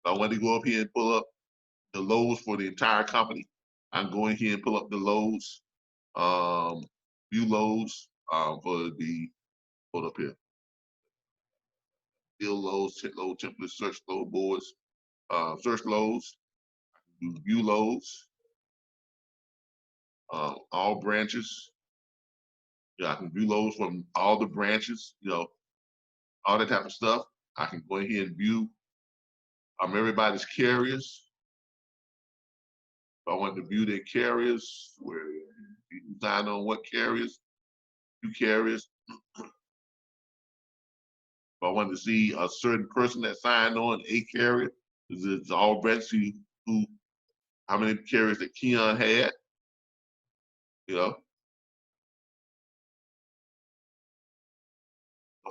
S1: So I want to go up here and pull up the loads for the entire company. I'm going here and pull up the loads, view loads for the, hold up here. Field loads, check load templates, search load boards, search loads, view loads, all branches. I can view loads from all the branches, all that type of stuff. I can go ahead and view everybody's carriers. If I want to view their carriers, where you sign on what carriers, 2 carriers. If I wanted to see a certain person that signed on a carrier, it's all branches how many carriers that Keon had, stuff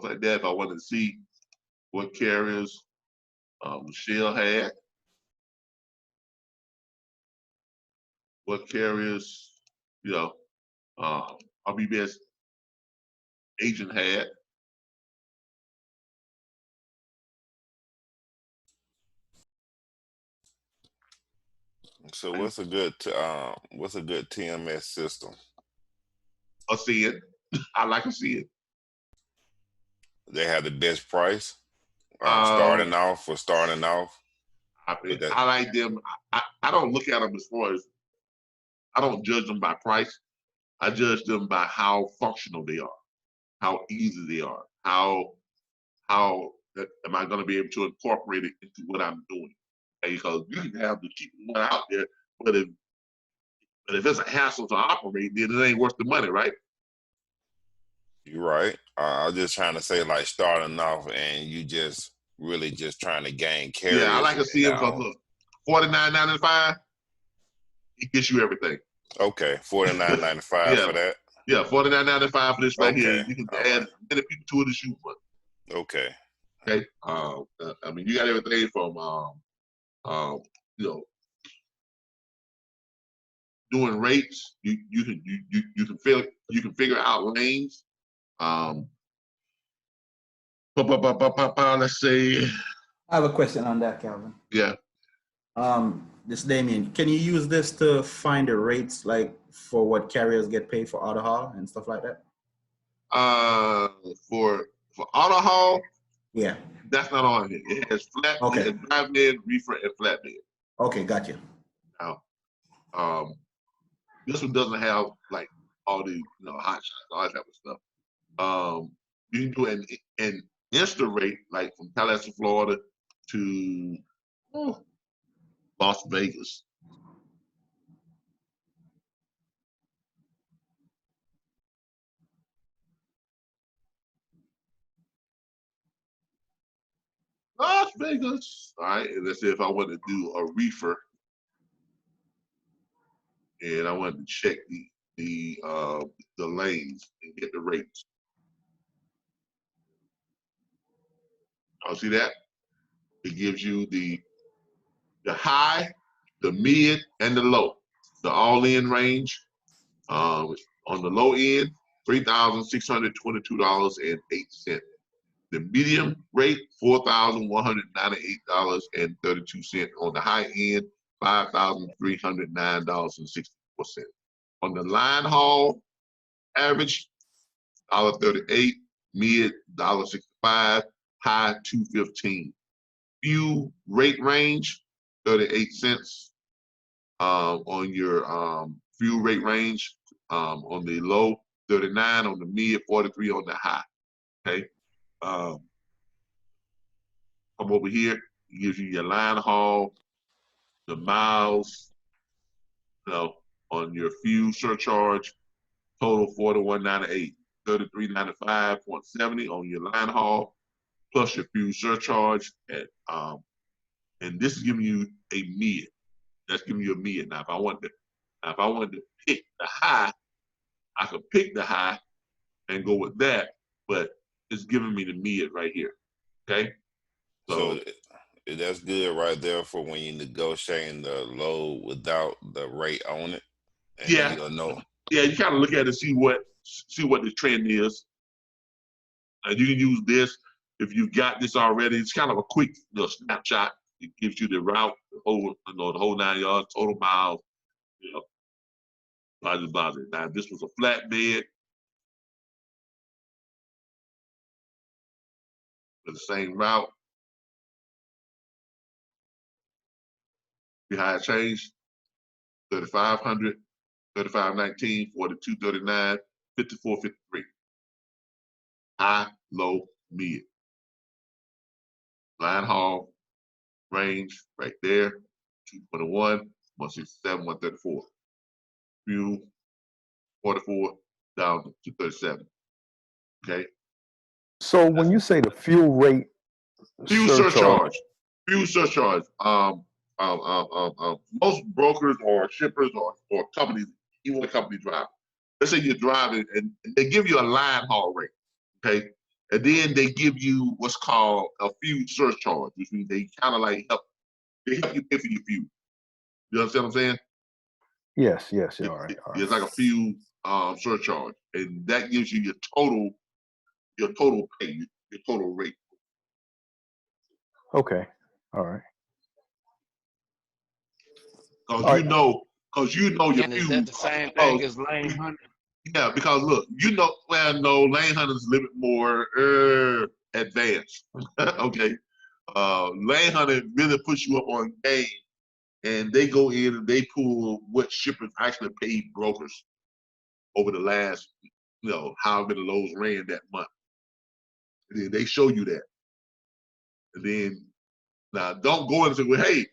S1: like that. If I wanted to see what carriers Michelle had, what carriers, RBBS agent had.
S6: So what's a good TMS system?
S1: A SIN. I like a SIN.
S6: They have the best price starting off.
S1: I like them. I don't look at them as far as, I don't judge them by price. I judge them by how functional they are, how easy they are, how how am I going to be able to incorporate it into what I'm doing? Okay, because you can have the cheapest one out there, but if it's a hassle to operate, then it ain't worth the money, right?
S6: You're right. I'm just trying to say, like, starting off and you just really just trying to gain carriers.
S1: Yeah, I like to see him because look, $49.95, it gets you everything.
S6: Okay, $49.95
S1: yeah,
S6: for that.
S1: Yeah, $49.95 for this right here. You can add many people to it to shoot for.
S6: Okay.
S1: Okay. I mean, you got everything from you know, doing rates. You can figure out lanes. Let's say.
S7: I have a question on that, Calvin.
S1: Yeah.
S7: This Damien, can you use this to find the rates, like for what carriers get paid for auto haul and stuff like that?
S1: For auto haul,
S7: yeah,
S1: that's not on here. It has flat,
S7: okay.
S1: It has drive bed, reefer, and flatbed.
S7: Okay, gotcha.
S1: Now, this one doesn't have like all the hot shots, all that type of stuff. You can do an instant rate like from Tallahassee, Florida to Las Vegas. Las Vegas. All right, and let's say if I want to do a reefer and I wanted to check the lanes and get the rates. I'll see that. It gives you the high, the mid, and the low. The all-in range. On the low end, $3,622.08. The medium rate, $4,198.32. On the high end, $5,309.64. On the line haul, average, $1.38, mid, $1.65, high, $2.15. Fuel rate range, 38 cents on your fuel rate range. On the low, 39, on the mid, 43 on the high. Okay. Come over here, it gives you your line haul, the miles, on your fuel surcharge, total $41.98, $33.95.70 on your line haul, plus your fuel surcharge. And this is giving you a mid. That's giving you a mid. Now, if I wanted to pick the high, I could pick the high and go with that, but it's giving me the mid right here. Okay.
S6: So that's good right there for when you're negotiating the load without the rate on it. And
S1: yeah.
S6: You'll know.
S1: Yeah, you kind of look at it and see what the trend is. And you can use this if you got this already. It's kind of a quick snapshot. It gives you the route, the whole 9 yards, total miles, blah, blah, blah. Now, if this was a flatbed with the same route, see how it changed? 3,500, 35.19, 42.39, 54.53. High, low, mid. Line haul range right there, 221, 167, 134. Fuel, 44 down to 37. Okay.
S5: So when you say the fuel rate,
S1: fuel surcharge. Most brokers or shippers or companies, even a company driver, let's say you're driving and they give you a line haul rate, okay? And then they give you what's called a fuel surcharge, which means they kind of like help you pay for your fuel. You understand what I'm saying?
S5: Yes. All right.
S1: It's like a fuel surcharge, and that gives you your total pay, your total rate.
S5: Okay. All right.
S1: Because you know your
S8: and
S1: fuel.
S8: is that the same thing as lane hunting?
S1: Yeah, because look, no, lane hunting is a little bit more advanced. Okay. Lane hunting really puts you up on game, and they go in and they pull what shippers actually paid brokers over the last, how many loads ran that month. And then they show you that. And then now don't go and say, well, hey,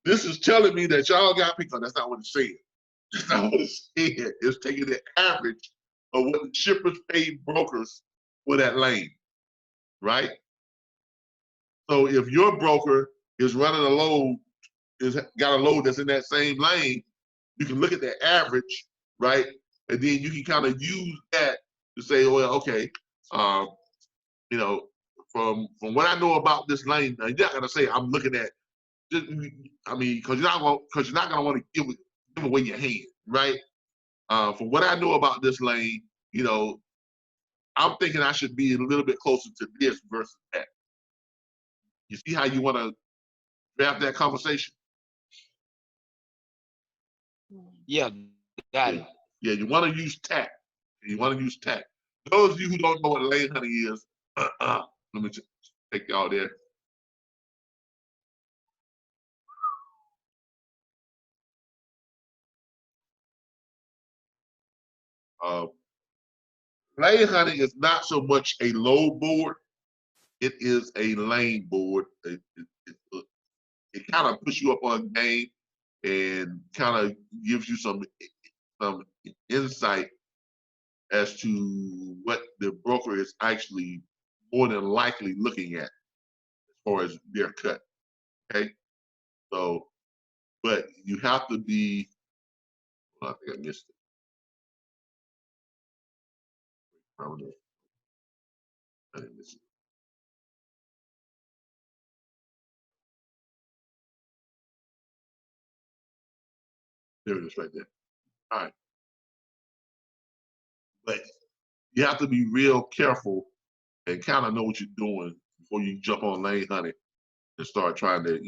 S1: this is telling me that y'all got people. That's not what it said. That's not what it said. It's taking the average of what the shippers pay brokers for that lane, right? So if your broker is running a load, got a load that's in that same lane, you can look at the average, right? And then you can kind of use that to say, well, okay, you know, from what I know about this lane, you're not gonna say I'm looking at. I mean, because you're not gonna want to give away your hand, right? From what I know about this lane, you know, I'm thinking I should be a little bit closer to this versus that. You see how you want to draft that conversation?
S8: Yeah, got it.
S1: Yeah, you want to use tact. You want to use tact. Those of you who don't know what lane hunting is, let me take y'all there. Lane hunting is not so much a load board. It is a lane board. It kind of puts you up on game and kind of gives you some insight as to what the broker is actually more than likely looking at as far as their cut. Okay, so but you have to be. Well, I think I missed it. I didn't miss it. There it is, right there. All right, but you have to be real careful and kind of know what you're doing before you jump on lane hunting and start trying to,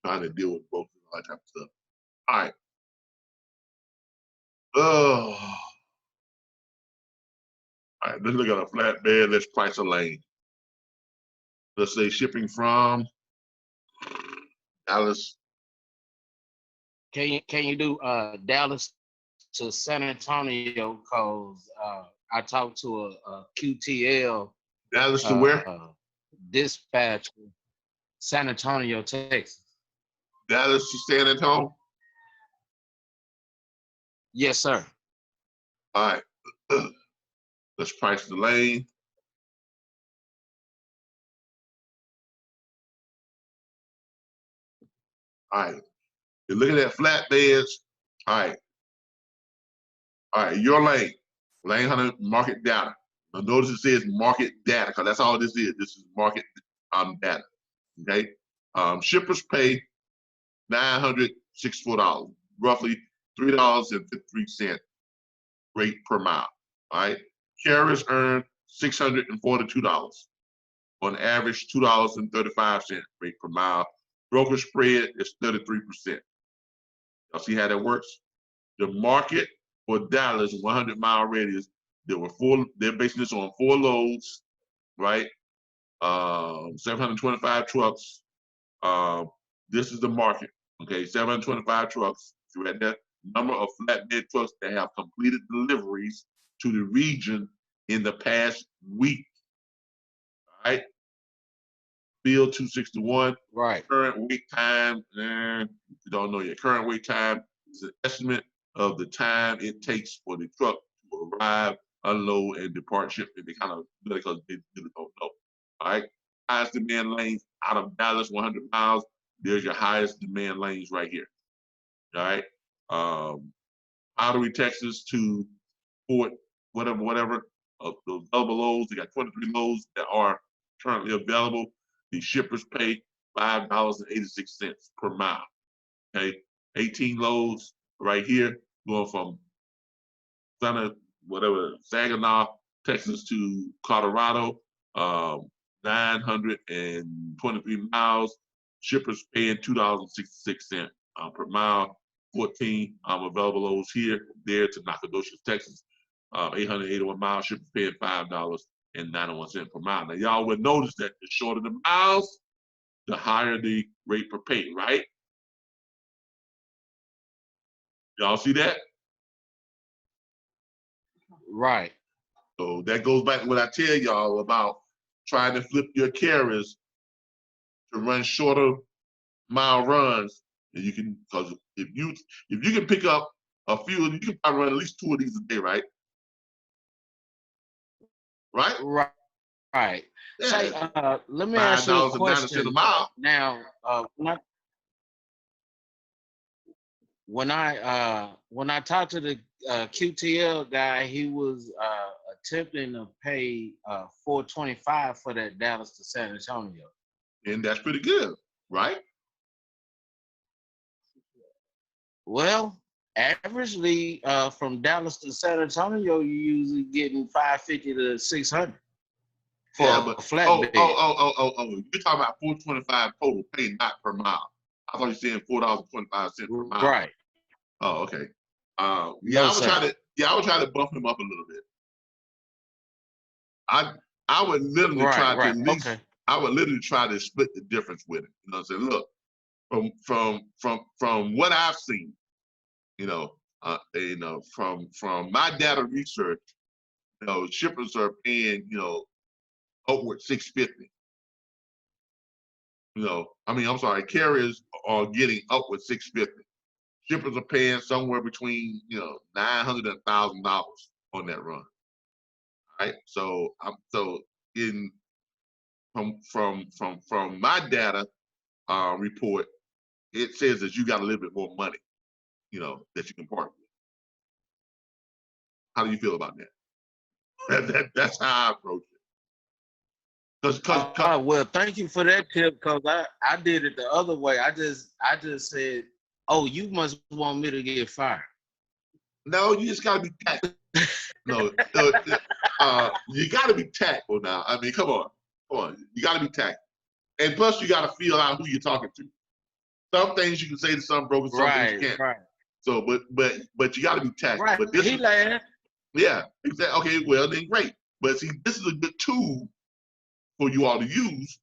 S1: trying to deal with brokers and all that type of stuff. All right. All right, let's look at a flatbed. Let's price a lane. Let's say shipping from Dallas.
S8: Can you do Dallas to San Antonio? Cause I talked to a QTL.
S1: Dallas to where?
S8: Dispatch, San Antonio, Texas.
S1: Dallas to San Antonio?
S8: Yes, sir.
S1: All right. Let's price the lane. All right. You're looking at flatbeds. All right. All right. Your lane. Lane hunter market data. Now notice it says market data because that's all this is. This is market data. Okay. Shippers pay $964, roughly $3.53 rate per mile. All right. Carriers earn $642. On average, $2.35 rate per mile. Broker spread is 33%. Y'all see how that works? The market for Dallas, 100-mile radius, they're basing this on 4 loads, right? 725 trucks. This is the market, okay? 725 trucks. So at that number of flatbed trucks that have completed deliveries to the region in the past week, all right? Bill 261.
S8: Right.
S1: Current wait time, you don't know your current wait time is an estimate of the time it takes for the truck to arrive, unload, and depart shipment. They kind of because they really don't know. All right. Highest demand lanes out of Dallas, 100 miles. There's your highest demand lanes right here. All right. Pottery, Texas to Fort, whatever. Those double loads, they got 23 loads that are currently available. The shippers pay $5.86 per mile. Okay, 18 loads right here, going from Saginaw, Texas to Colorado, 923 miles. Shippers paying $2.66 per mile. 14 available loads here, there to Nacogdoches, Texas. 881 miles, shippers paying $5.91 per mile. Now, y'all would notice that the shorter the miles, the higher the rate per pay, right? Y'all see that?
S8: Right.
S1: So that goes back to what I tell y'all about trying to flip your carriers to run shorter mile runs. And you can, because if you can pick up a few, you can probably run at least 2 of these a day, right? Right?
S8: Right.
S1: Yeah.
S8: Say, let me ask you a question.
S1: $5.09 a mile.
S8: Now, when I talked to the QTL guy, he was attempting to pay $425 for that Dallas to San Antonio.
S1: And that's pretty good, right?
S8: Well, averagely from Dallas to San Antonio, you're usually getting 550 to 600 for a flatbed.
S1: You're talking about $425 total pay, not per mile. I thought you were saying $4.25 per mile.
S8: Right.
S1: Oh, okay. I would try to bump him up a little bit. I would literally try to at least. Okay. I would literally try to split the difference with it. You know, say, look, from what I've seen, from my data research, shippers are paying, upward $650. I'm sorry, carriers are getting upward $650. Shippers are paying somewhere between, $900 and $1,000 on that run. Right. So from my data report, it says that you got a little bit more money, that you can part with. How do you feel about that? That's how I approach it.
S8: Well, thank you for that tip, because I did it the other way. I just said, oh, you must want me to get fired.
S1: No, you just gotta be tactful. No, you gotta be tactful now. I mean, come on. You gotta be tactful. And plus you gotta feel out who you're talking to. Some things you can say to some brokers, some things you can't. Right. So but you gotta be tactful.
S8: Right.
S1: But this
S8: he laughed.
S1: Yeah, exactly. Okay, well then great. But see, this is a good tool for you all to use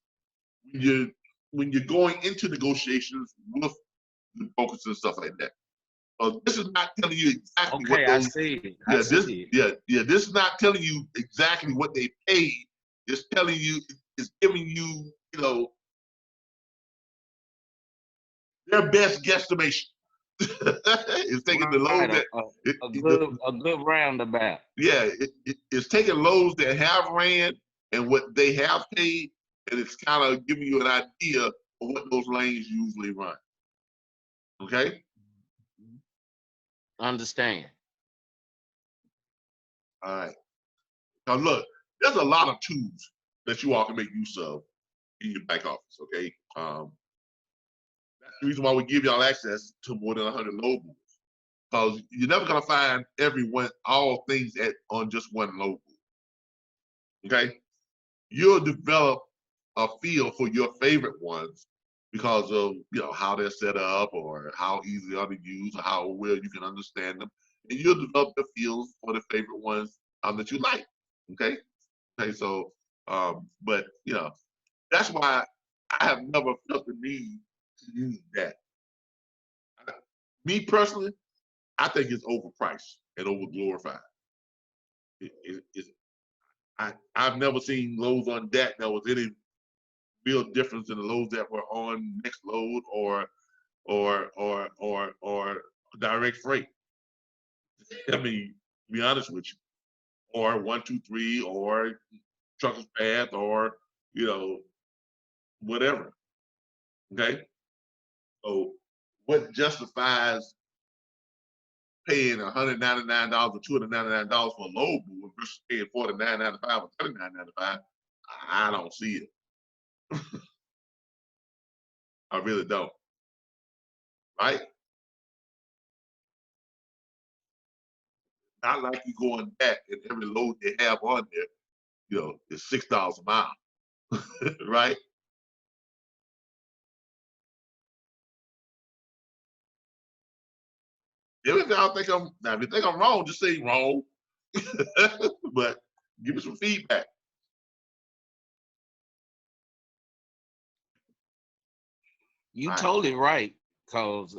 S1: when you're going into negotiations with the brokers and stuff like that. This is not telling you exactly what those.
S8: I see.
S1: This is not telling you exactly what they paid. It's telling you, it's giving you, their best guesstimation. It's taking the loads that
S8: a good roundabout.
S1: Yeah, it's taking loads that have ran and what they have paid, and it's kind of giving you an idea of what those lanes usually run. Okay.
S8: Understand.
S1: All right. Now look, there's a lot of tools that you all can make use of in your back office. Okay. That's the reason why we give y'all access to more than 100 load boards, because you're never gonna find all things on just one load board. Okay. You'll develop a feel for your favorite ones because of how they're set up, or how easy they are to use, or how well you can understand them, and you'll develop the feels for the favorite ones that you like. Okay. So but that's why I have never felt the need to use that. Me personally, I think it's overpriced and overglorified. I've never seen loads on that was any real difference in the loads that were on Next Load or direct freight. I mean, to be honest with you, or 123 or Truckers Path or whatever. Okay, so what justifies paying $199 or $299 for a load board versus paying $49.95 or $39.95? I don't see it. I really don't. Right? Not like you going back and every load they have on there, is $6 a mile. Right? If you think I'm wrong, just say wrong. But give me some feedback.
S8: You totally right, because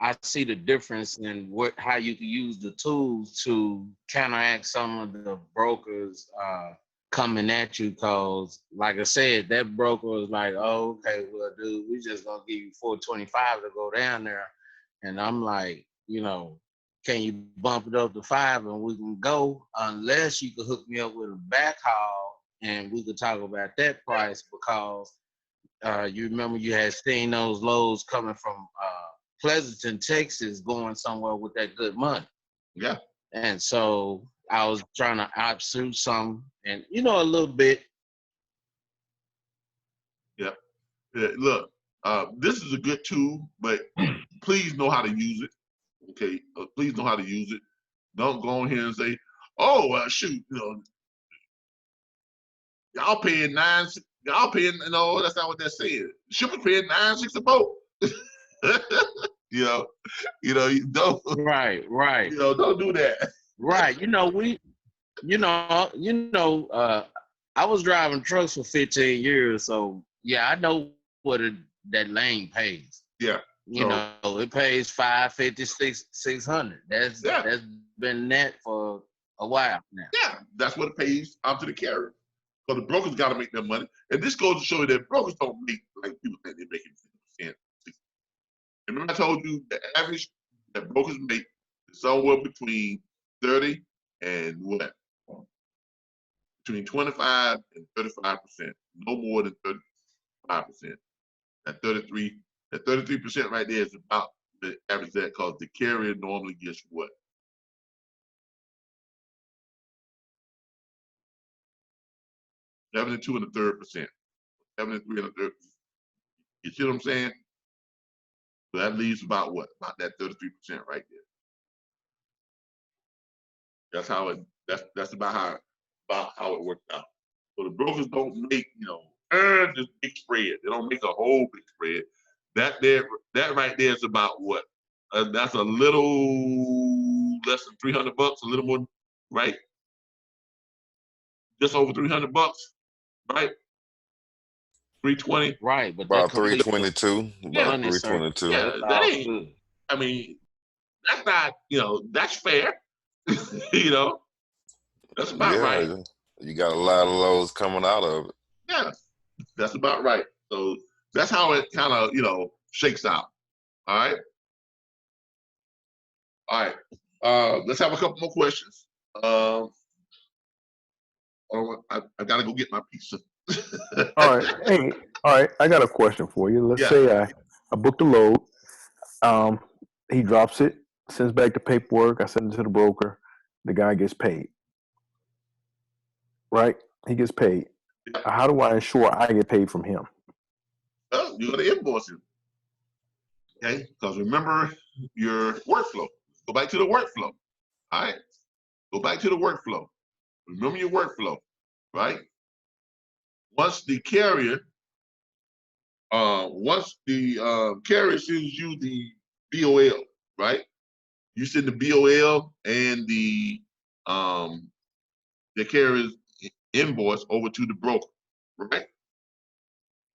S8: I see the difference in how you can use the tools to counteract some of the brokers coming at you. Cause like I said, that broker was like, "Oh, okay, well, dude, we just gonna give you $425 to go down there," and I'm like, can you bump it up to $5 and we can go? Unless you could hook me up with a backhaul and we could talk about that price, because you remember you had seen those loads coming from Pleasanton, Texas, going somewhere with that good money.
S1: Yeah.
S8: And so I was trying to outsuit some, and a little bit.
S1: Yeah. Look, this is a good tool, but please know how to use it. Okay. Please know how to use it. Don't go on here and say, "Oh, well, shoot, y'all paying y'all paying, that's not what they're saying. Shipper paying $9.6 a boat." You don't.
S8: Right.
S1: Don't do that.
S8: Right. I was driving trucks for 15 years, so yeah, I know what that lane pays.
S1: Yeah.
S8: It pays $550, $600. That's been that for a while now.
S1: Yeah, that's what it pays out to the carrier. So the brokers got to make their money, and this goes to show you that brokers don't make like people think they're making 50%. Remember I told you the average that brokers make is somewhere between 30 and what? Between 25 and 35%. No more than 35%. That 33% right there is about the average that, because the carrier normally gets what? 72 1/3%. 73 1/3%. You see what I'm saying? So that leaves about what? About that 33% right there. That's how it. That's about how it worked out. So the brokers don't make this big spread. They don't make a whole big spread. That right there is about what? That's a little less than $300, a little more, right? Just over $300, right? 320.
S8: Right, but
S6: about 322.
S1: Yeah,
S6: about 322.
S1: Yeah, that ain't. I mean, that's not. That's fair. That's about right.
S6: You got a lot of loads coming out of it.
S1: Yeah, that's about right. So that's how it kind of shakes out. All right. All right. Let's have a couple more questions. I gotta go get my pizza.
S5: All right. Hey, all right. I got a question for you. Let's say I booked a load. He drops it, sends back the paperwork. I send it to the broker. The guy gets paid. Right? He gets paid.
S1: Yeah.
S5: How do I ensure I get paid from him?
S1: Well, you're gonna invoice him. Okay? Because remember your workflow. Go back to the workflow. All right. Go back to the workflow. Remember your workflow, right? Once the carrier sends you the BOL, right? You send the BOL and the carrier's invoice over to the broker, right?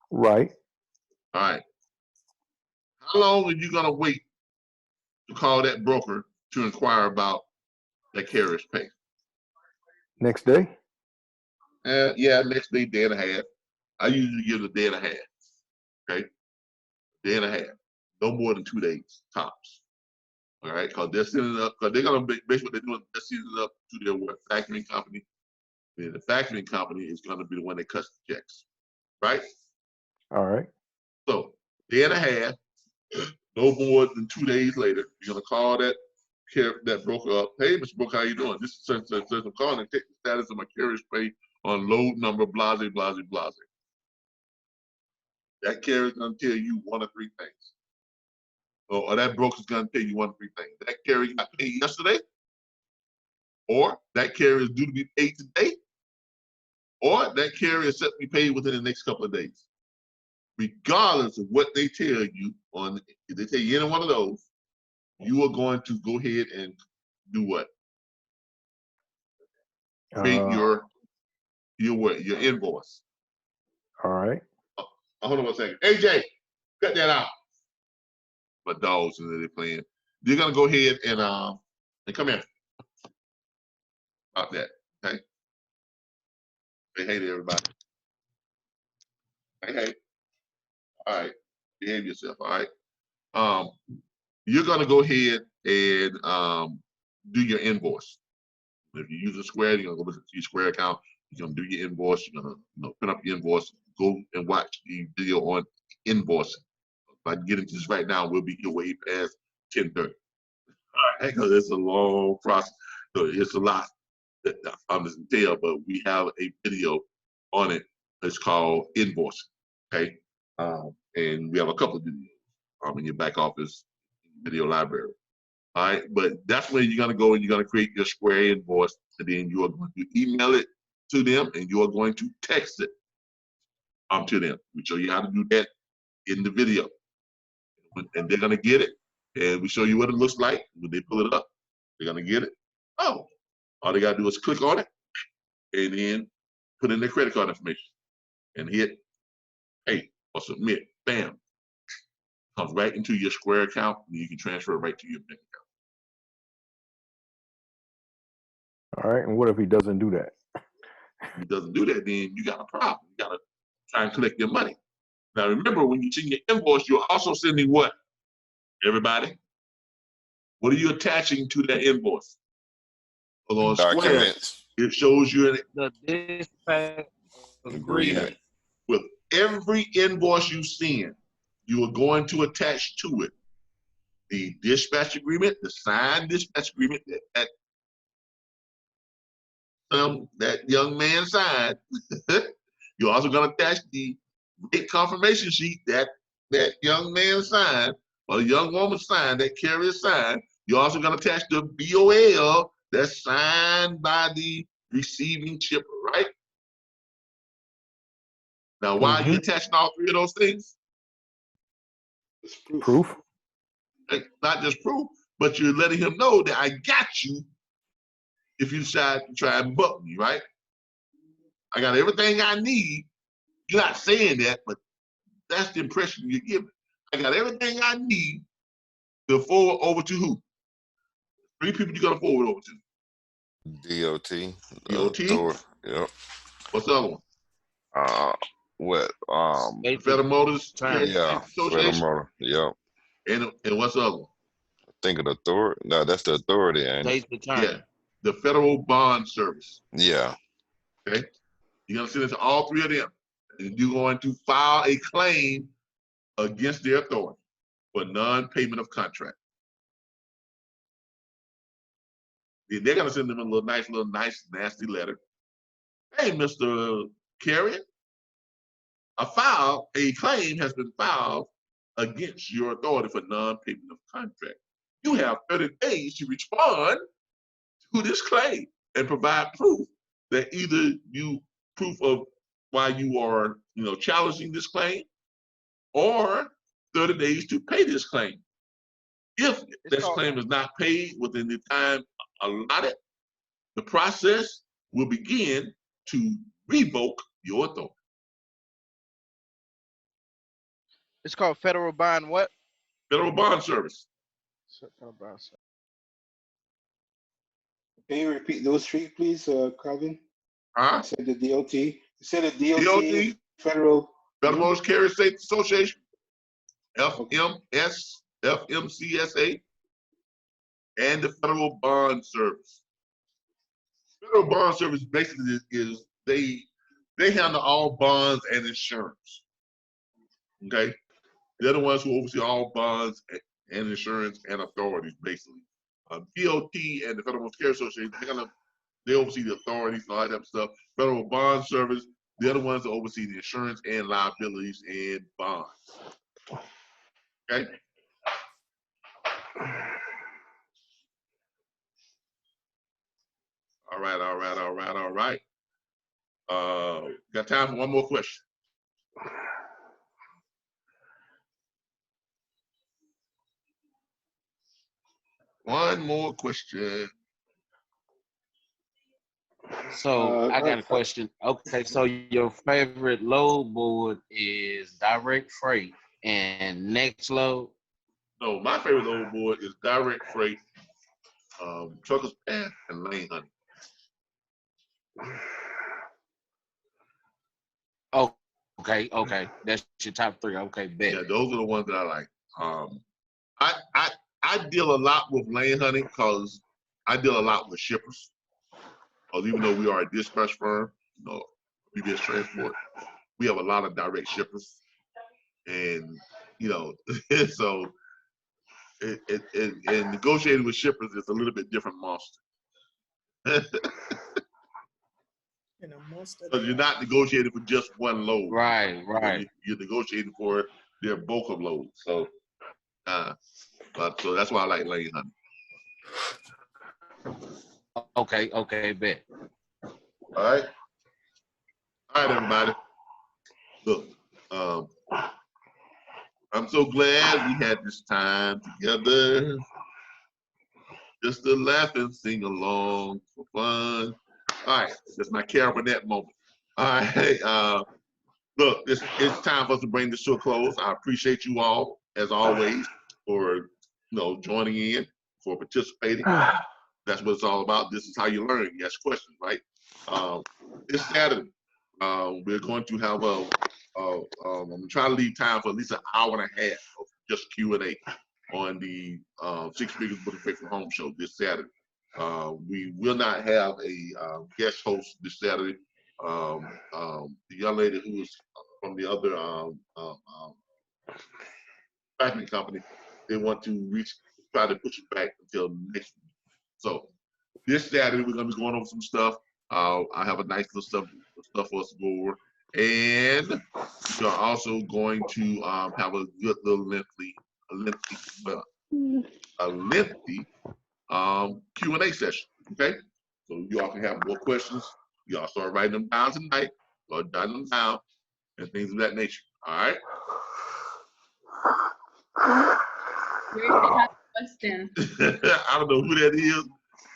S5: Right.
S1: All right. How long are you gonna wait to call that broker to inquire about that carrier's pay?
S5: Next day?
S1: Yeah, next day, day and a half. I usually give it a day and a half. Okay, day and a half. No more than 2 days tops. All right, because they're sending up. Because they're gonna base what they're doing. They're sending it up to their factoring company. And the factoring company is gonna be the one that cuts the checks, right?
S5: All right.
S1: So day and a half. No more than 2 days later, you're gonna call that broker up. Hey, Mr. Broker, how you doing? This is such I'm calling and check the status of my carrier's pay on load number blase, blase, blase. That carrier's gonna tell you one of three things. Or that broker's gonna tell you one of three things. That carrier got paid yesterday, or that carrier is due to be paid today, or that carrier is set to be paid within the next couple of days. Regardless of what they tell you, if they tell you any one of those, you are going to go ahead and do what? Create your invoice.
S5: All right.
S1: Hold on one second. AJ, cut that out. my dogs and they're playing. You're gonna go ahead and come here about that. Okay. Say hey to everybody. Hey. All right. Behave yourself. All right. You're gonna go ahead and do your invoice. If you use a Square, you're gonna go to your Square account. You're gonna do your invoice. You're gonna print up your invoice. Go and watch the video on invoicing. If I get into this right now, we'll be way past 10:30. All right, because it's a long process. So it's a lot that I'm just tell, but we have a video on it. It's called invoicing. Okay, and we have a couple of videos in your back office video library. All right, but that's where you're gonna go and you're gonna create your Square invoice, and then you are going to email it to them, and you are going to text it to them. We show you how to do that in the video, and they're gonna get it, and we show you what it looks like when they pull it up. They're gonna get it. Oh, all they gotta do is click on it, and then put in their credit card information, and hit pay or submit. Bam, comes right into your Square account, and you can transfer it right to your bank account.
S5: All right, and what if he doesn't do that?
S1: If he doesn't do that, then you got a problem. You gotta try and collect your money. Now remember, when you send your invoice, you're also sending what? Everybody? What are you attaching to that invoice? Well, on Square, it shows you
S8: the dispatch agreement.
S1: With every invoice you send, you are going to attach to it the dispatch agreement, the signed dispatch agreement that young man signed. You're also going to attach the rate confirmation sheet that young man signed, or the young woman signed, that carrier signed. You're also going to attach the BOL that's signed by the receiving shipper, right? Now, why are you attaching all three of those things?
S2: It's
S5: Proof.
S1: Not just proof, but you're letting him know that I got you if you decide to try and buck me, right? I got everything I need. You're not saying that, but that's the impression you're giving. I got everything I need to forward over to who? Three people you're gonna forward over to.
S6: DOT.
S1: DOT?
S6: Yep.
S1: What's the other one?
S6: What?
S1: Federal Motors.
S6: Yeah. Federal Motor. Yep.
S1: And what's the other one?
S6: I think of the authority. No, that's the authority, ain't it?
S1: Yeah. The Federal Bond Service.
S6: Yeah.
S1: Okay. You're gonna send it to all three of them, and you're going to file a claim against their authority for non-payment of contract. They're gonna send them a nice, nasty letter. Hey, Mr. Carrier, a claim has been filed against your authority for non-payment of contract. You have 30 days to respond to this claim and provide proof that either proof of why you are, challenging this claim, or 30 days to pay this claim. If this claim is not paid within the time allotted, the process will begin to revoke your authority.
S9: It's called Federal Bond what?
S1: Federal Bond Service.
S9: Federal Bond Service.
S2: Can you repeat those three, please, Calvin?
S1: Huh?
S2: You said the DOT. You said the DOT, Federal
S1: Motor Carrier Safety Association, FMS, FMCSA, and the Federal Bond Service. Federal Bond Service basically is they handle all bonds and insurance. Okay, they're the ones who oversee all bonds and insurance and authorities, basically. DOT and the Federal Motor Carrier Association, they oversee the authorities and all that type of stuff. Federal Bond Service, they're the ones that oversee the insurance and liabilities and bonds. Okay. All right. Got time for one more question. One more question.
S8: So I got a question. Okay, so your favorite load board is Direct Freight and Next Load?
S1: No, my favorite load board is direct freight, truckers pass, and lane hunting.
S8: Oh, okay. That's your top 3. Okay, bet.
S1: Yeah, those are the ones that I like. I deal a lot with lane hunting because I deal a lot with shippers. Because even though we are a dispatch firm, RBBS Transport, we have a lot of direct shippers, and so and negotiating with shippers is a little bit different monster. Because you're not negotiating for just one load.
S8: Right.
S1: You're negotiating for their bulk of loads. So, so that's why I like lane hunting.
S8: Okay, bet.
S1: All right, everybody. Look, I'm so glad we had this time together, just to laugh and sing along for fun. All right, that's my Carol Burnett moment. All right, look, it's time for us to bring this to a close. I appreciate you all, as always, for joining in, for participating. That's what it's all about. This is how you learn. You ask questions, right? This Saturday, we're going to have I'm trying to leave time for at least an hour and a half of just Q&A on the Six Figures Book and Pay from Home show this Saturday. We will not have a guest host this Saturday. The young lady who was from the other packing company, they want to try to push it back until next week. So this Saturday, we're going to be going over some stuff. I have a nice little stuff for us to go over. And we are also going to have a good little lengthy Q&A session, okay? So you all can have more questions. Y'all start writing them down tonight, or jotting them down, and things of that nature, all right?
S10: Question.
S1: I don't know who that is,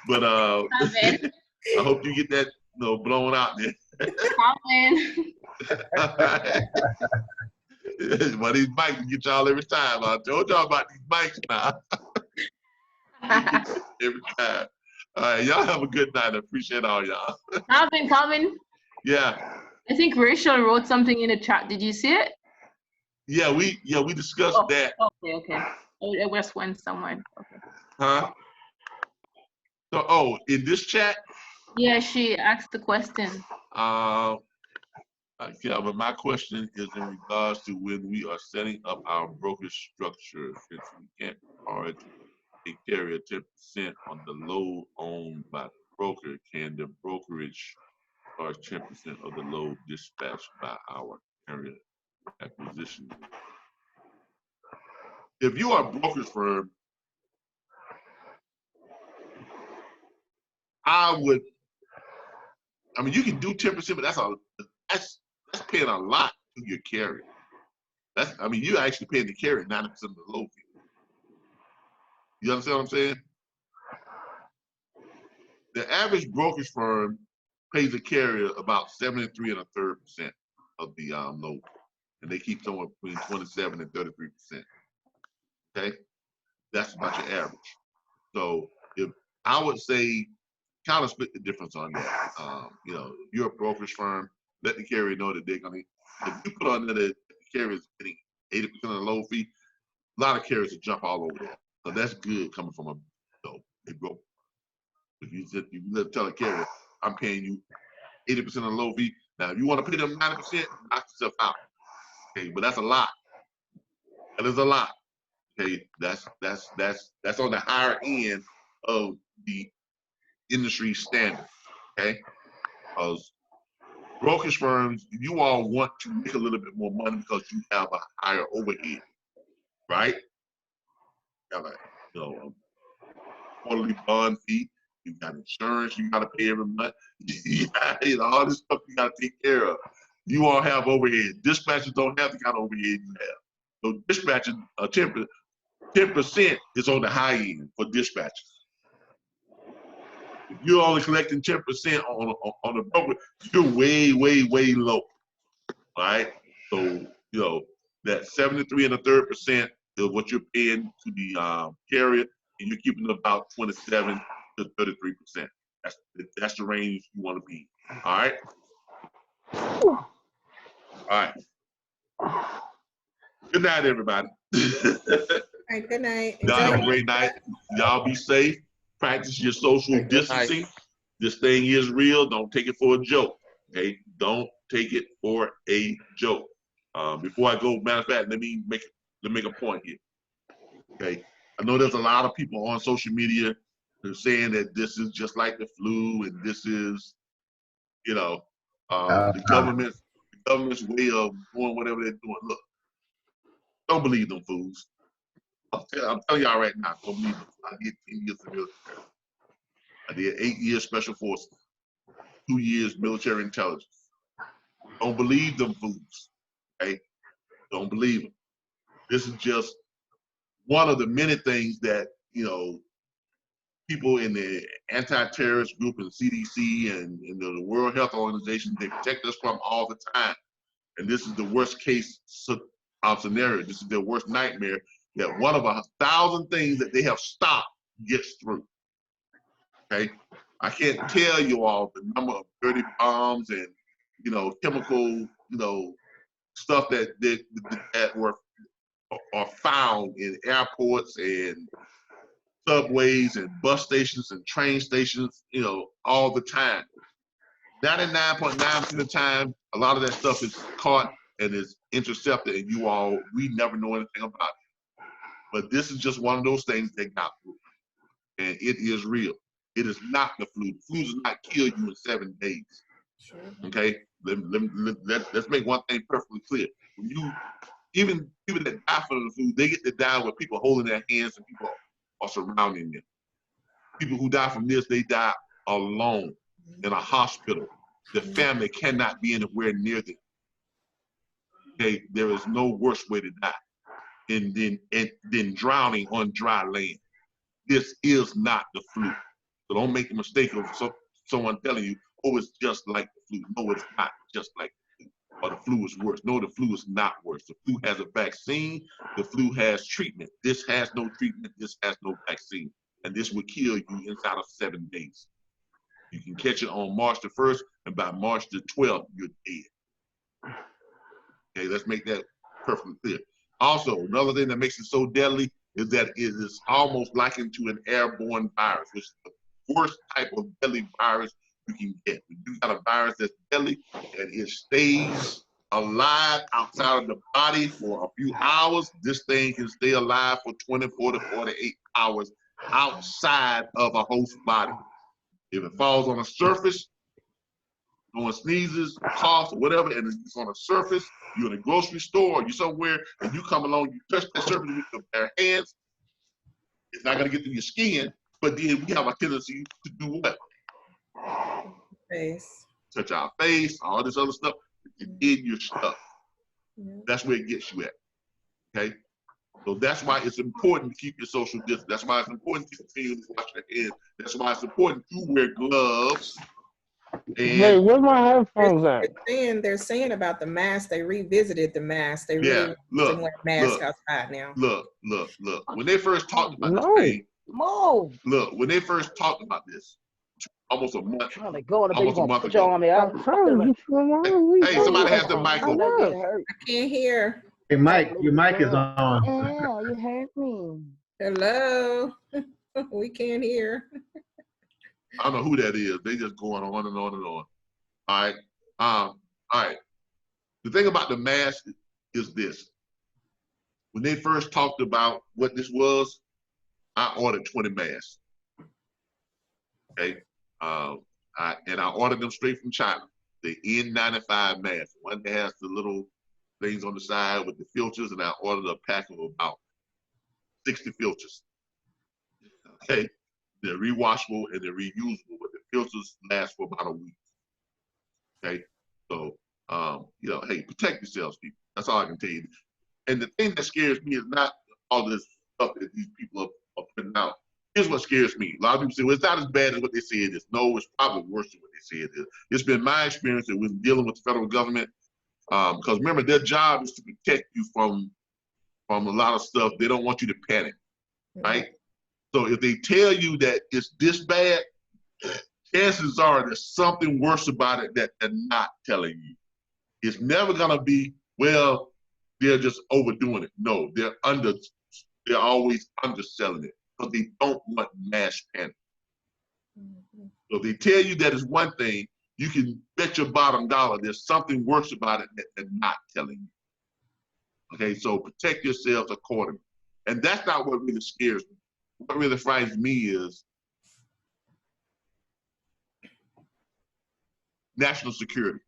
S1: but I hope you get that blown out there. But these mics get y'all every time. I told y'all about these mics now. Every time. All right, y'all have a good night. I appreciate all y'all.
S10: Calvin.
S1: Yeah.
S10: I think Rachel wrote something in the chat. Did you see it?
S1: Yeah, we discussed that.
S10: Okay. It was went somewhere. Okay.
S1: Huh? So, in this chat?
S10: Yeah, she asked the question.
S1: Yeah, but my question is in regards to when we are setting up our brokerage structure, since we can't charge a carrier 10% on the load owned by the broker, can the brokerage charge 10% of the load dispatched by our carrier acquisition? If you are a brokerage firm, you can do 10%, but that's paying a lot to your carrier. You're actually paying the carrier 90% of the load fee. You understand what I'm saying? The average brokerage firm pays a carrier about 73 1/3% of the load, and they keep somewhere between 27 and 33%. Okay, that's about your average. So if I would say, kind of split the difference on that. If you're a brokerage firm, let the carrier know that they're gonna. If you put on there that the carrier is getting 80% of the load fee, a lot of carriers will jump all over that. So that's good coming from a broker. If you tell a carrier, I'm paying you 80% of the load fee. Now, if you want to pay them 90%, knock yourself out. Okay, but that's a lot. That is a lot. Okay, that's on the higher end of the industry standard. Okay, because brokerage firms, you all want to make a little bit more money because you have a higher overhead, right? You have a quarterly bond fee. You got insurance you got to pay every month. All this stuff you got to take care of. You all have overhead. Dispatchers don't have the kind of overhead you have. So dispatchers, 10% is on the high end for dispatchers. If you're only collecting 10% on the broker, you're way, way, way low. All right. So that 73 1/3% is what you're paying to the carrier, and you're keeping about 27 to 33%. That's the range you want to be. All right. All right. Good night, everybody.
S3: All right, good night.
S1: Y'all have a great night. Y'all be safe. Practice your social distancing. This thing is real. Don't take it for a joke. Okay? Don't take it for a joke. Before I go, matter of fact, let me make a point here. Okay? I know there's a lot of people on social media who are saying that this is just like the flu, and this is, you know, the government's way of doing whatever they're doing. Look, don't believe them fools. I'm telling y'all right now, don't believe them. I did 10 years of military. I did 8 years special forces, 2 years military intelligence. Don't believe them fools. Okay? Don't believe them. This is just one of the many things that, you know, people in the anti-terrorist group and CDC and the World Health Organization, they protect us from all the time. And this is the worst case scenario. This is their worst nightmare, that one of 1,000 things that they have stopped gets through. Okay? I can't tell you all the number of dirty bombs and, you know, chemical, you know, stuff that are found in airports and subways and bus stations and train stations, you know, all the time. 99.9% of the time, a lot of that stuff is caught and is intercepted, and we never know anything about it. But this is just one of those things that got through, and it is real. It is not the flu. The flu does not kill you in 7 days. Sure. Okay, let's make one thing perfectly clear. Even people that die from the flu, they get to die with people holding their hands and people are surrounding them. People who die from this, they die alone in a hospital. The family cannot be anywhere near them. Okay, there is no worse way to die than drowning on dry land. This is not the flu. So don't make the mistake of someone telling you, oh, it's just like the flu. No, it's not just like the flu. Or the flu is worse. No, the flu is not worse. The flu has a vaccine. The flu has treatment. This has no treatment. This has no vaccine. And this will kill you inside of 7 days. You can catch it on March the 1st, and by March the 12th, you're dead. Okay, let's make that perfectly clear. Also, another thing that makes it so deadly is that it is almost likened to an airborne virus, which is the worst type of deadly virus you can get. You got a virus that's deadly and it stays alive outside of the body for a few hours. This thing can stay alive for 24 to 48 hours outside of a host body. If it falls on a surface, someone sneezes, coughs, or whatever, and it's on a surface, you're in a grocery store, or you're somewhere, and you come along, you touch that surface with your bare hands, it's not going to get through your skin, but then we have a tendency to do what?
S3: Face.
S1: Touch our face, all this other stuff. It's in your stuff. That's where it gets you at. Okay? So that's why it's important to keep your social distance. That's why it's important to continue to wash your hands. That's why it's important to wear gloves.
S11: Hey, where's my headphones at?
S3: They're saying about the mask. They revisited the mask. They really wear masks outside now.
S1: Look. When they first talked about this thing, when they first talked about this, almost a month ago. Hey, somebody has the mic open.
S3: I can't hear.
S7: Hey, Mike, your mic is on.
S11: Yeah, you heard me.
S3: Hello. We can't hear.
S1: I don't know who that is. They just going on and on and on. All right. The thing about the mask is this. When they first talked about what this was, I ordered 20 masks. Okay. And I ordered them straight from China. The N95 masks. One that has the little things on the side with the filters, and I ordered a pack of about 60 filters. Okay. They're rewashable and they're reusable, but the filters last for about a week. Okay, so you know, hey, protect yourselves, people. That's all I can tell you. And the thing that scares me is not all this stuff that these people are putting out. Here's what scares me. A lot of people say, well, it's not as bad as what they say it is. No, it's probably worse than what they say it is. It's been my experience that with dealing with the federal government, because remember, their job is to protect you from from a lot of stuff. They don't want you to panic, right? So if they tell you that it's this bad, chances are there's something worse about it that they're not telling you. It's never gonna be, well, they're just overdoing it. No, they're always underselling it because they don't want mass panic. So if they tell you that it's one thing, you can bet your bottom dollar there's something worse about it that they're not telling you. Okay, so protect yourselves accordingly. And that's not what really scares me. What really frightens me is national security,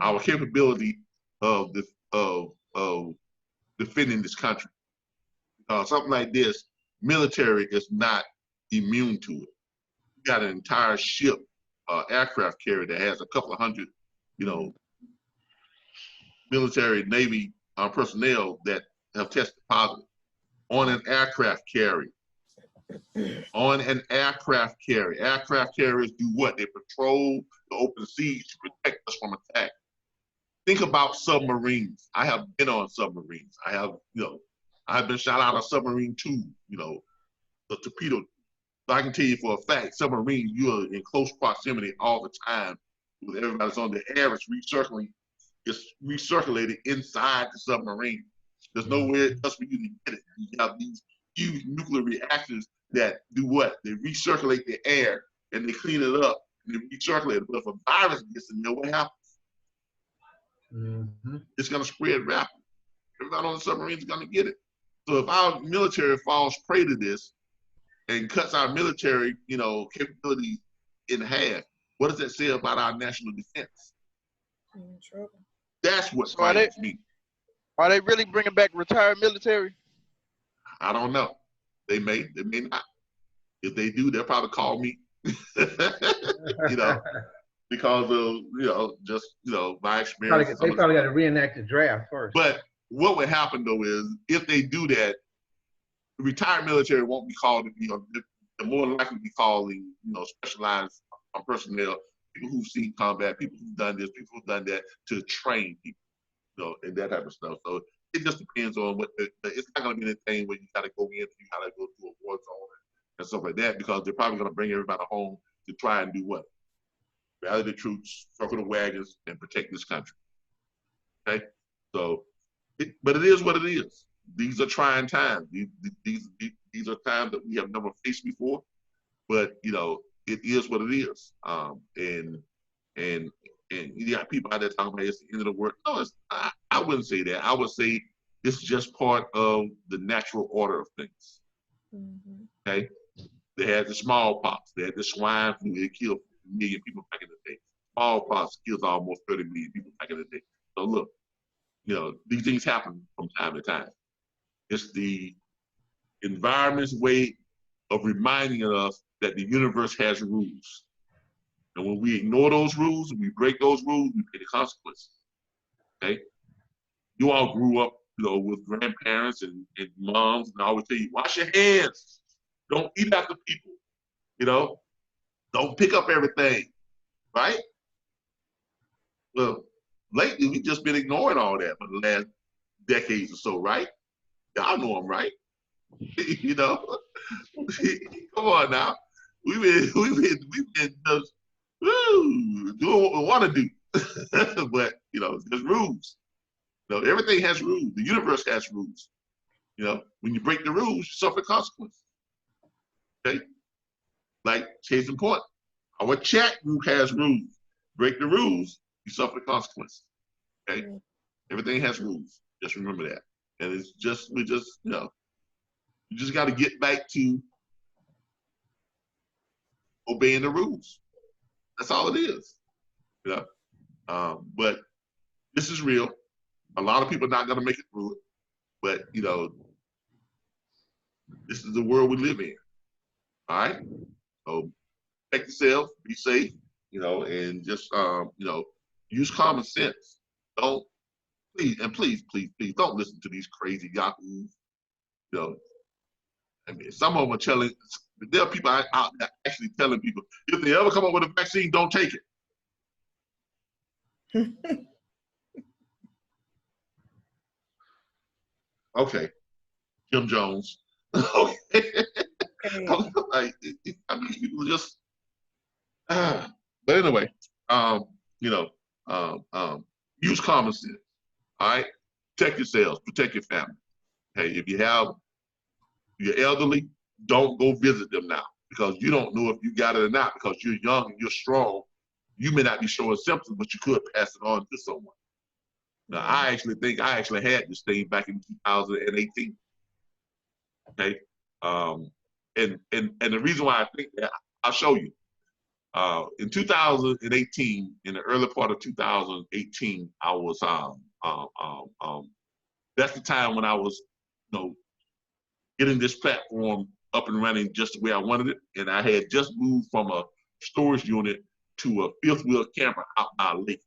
S1: our capability of defending this country. Something like this, military is not immune to it. We got an entire ship, aircraft carrier that has a couple of hundred, military Navy personnel that have tested positive on an aircraft carrier. On an aircraft carrier. Aircraft carriers do what? They patrol the open seas to protect us from attack. Think about submarines. I have been on submarines. I have, I've been shot out of submarine too, the torpedo. So I can tell you for a fact, submarines, you're in close proximity all the time with everybody's on the air. It's recirculated inside the submarine. There's nowhere else for you to get it. You have these huge nuclear reactors that do what? They recirculate the air and they clean it up and they recirculate it. But if a virus gets in there, what happens? It's going to spread rapidly. Everybody on the submarine is going to get it. So if our military falls prey to this and cuts our military, capability in half, what does that say about our national defense? That's what frightens me.
S9: Are they really bringing back retired military?
S1: I don't know. They may not. If they do, they'll probably call me. Because of my experience.
S12: They probably got to reenact the draft first.
S1: But what would happen though is if they do that, the retired military won't be called. They're more likely to be calling specialized personnel, people who've seen combat, people who've done this, people who've done that to train people. And that type of stuff. So it just depends on what. It's not going to be anything where you got to go in, you got to go to a war zone and stuff like that, because they're probably going to bring everybody home to try and do what? Rally the troops, circle the wagons, and protect this country. Okay, so, but it is what it is. These are trying times. These are times that we have never faced before. But it is what it is. And you got people out there talking about it's the end of the world. No, I wouldn't say that. I would say it's just part of the natural order of things. Okay? They had the smallpox. They had the swine flu. It killed 1 million people back in the day. Smallpox kills almost 30 million people back in the day. So look, these things happen from time to time. It's the environment's way of reminding us that the universe has rules. And when we ignore those rules and we break those rules, we pay the consequences. Okay? You all grew up, with grandparents and moms, and I always tell you, wash your hands. Don't eat after people. Don't pick up everything. Right? Well, lately we've just been ignoring all that for the last decades or so, right? Y'all know I'm right. Come on now. We've been just doing what we want to do. But there's rules. Everything has rules. The universe has rules. When you break the rules, you suffer consequences. Okay? Like case in point, our chat group has rules. Break the rules, you suffer consequences. Okay? Everything has rules. Just remember that. And we just got to get back to obeying the rules. That's all it is. But this is real. A lot of people are not going to make it through it. But, this is the world we live in. All right? So protect yourself, be safe, and just, use common sense. Please, don't listen to these crazy yahoos. Some of them are telling, there are people out there actually telling people, if they ever come up with a vaccine, don't take it. Okay, Jim Jones. Okay.
S3: Okay.
S1: Like, I mean, people just. But anyway, you know, use common sense. All right, protect yourselves, protect your family. Hey, if you're elderly, don't go visit them now because you don't know if you got it or not because you're young and you're strong. You may not be showing symptoms, but you could pass it on to someone. Now, I actually think I actually had this thing back in 2018. Okay, and the reason why I think that, I'll show you. In 2018, in the early part of 2018, I was that's the time when I was, you know, getting this platform up and running just the way I wanted it, and I had just moved from a storage unit to a fifth wheel camper out by a lake,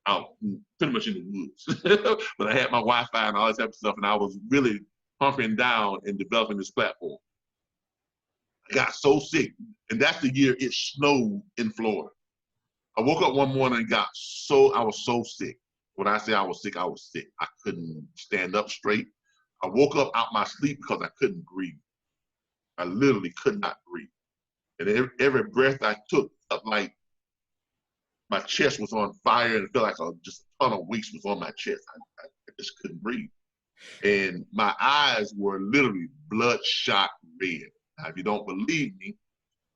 S1: out pretty much in the woods. But I had my Wi-Fi and all that type of stuff, and I was really hunkering down and developing this platform. I got so sick, and that's the year it snowed in Florida. I woke up one morning and I was so sick. When I say I was sick, I was sick. I couldn't stand up straight. I woke up out my sleep because I couldn't breathe. I literally could not breathe. And every breath I took, felt like my chest was on fire and it felt like just a ton of weight was on my chest. I just couldn't breathe. And my eyes were literally bloodshot red. Now, if you don't believe me,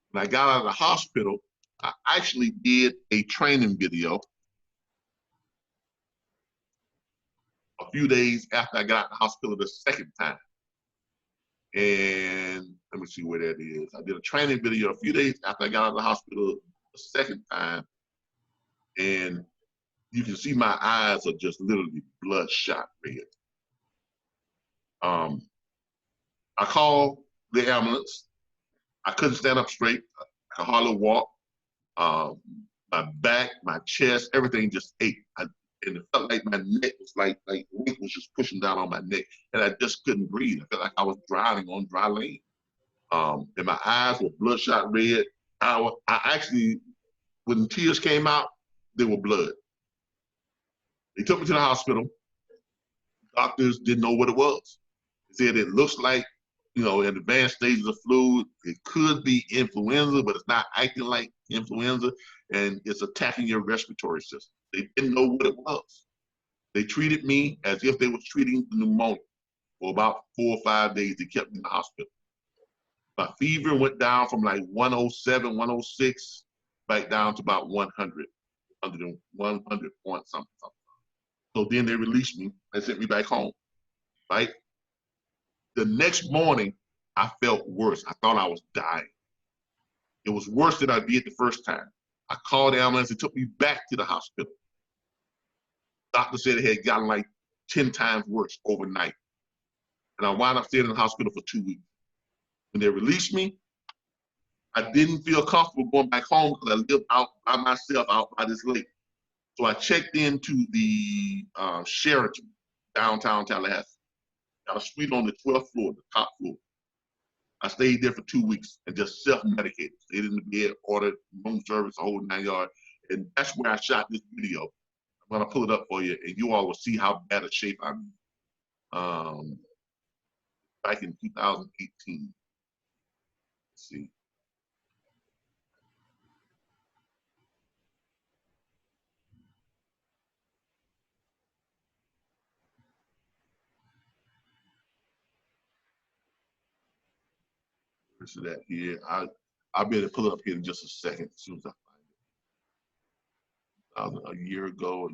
S1: when I got out of the hospital, I actually did a training video a few days after I got out of the hospital the second time. And let me see where that is. I did a training video a few days after I got out of the hospital the second time. And you can see my eyes are just literally bloodshot red. I called the ambulance. I couldn't stand up straight. I could hardly walk. My back, my chest, everything just ached. And it felt like my neck was like weight was just pushing down on my neck, and I just couldn't breathe. I felt like I was driving on dry land. And my eyes were bloodshot red. I actually, when tears came out, they were blood. They took me to the hospital. Doctors didn't know what it was. They said it looks like, you know, in advanced stages of flu, it could be influenza, but it's not acting like influenza, and it's attacking your respiratory system. They didn't know what it was. They treated me as if they were treating pneumonia. For about 4 or 5 days, they kept me in the hospital. My fever went down from like 107, 106, back down to about 100, 100 point something. So then they released me and sent me back home, right? The next morning, I felt worse. I thought I was dying. It was worse than I did the first time. I called the ambulance and took me back to the hospital. Doctor said it had gotten like 10 times worse overnight. And I wound up staying in the hospital for 2 weeks. When they released me, I didn't feel comfortable going back home because I lived out by myself out by this lake. So I checked into the Sheraton, downtown Tallahassee. Got a suite on the 12th floor, the top floor. I stayed there for 2 weeks and just self-medicated. Stayed in the bed, ordered room service, a whole 9 yards. And that's where I shot this video. I'm gonna pull it up for you and you all will see how bad a shape I'm in. Back in 2018. Let's see. Where's it at here? I'll be able to pull it up here in just a second as soon as I find it. A year ago,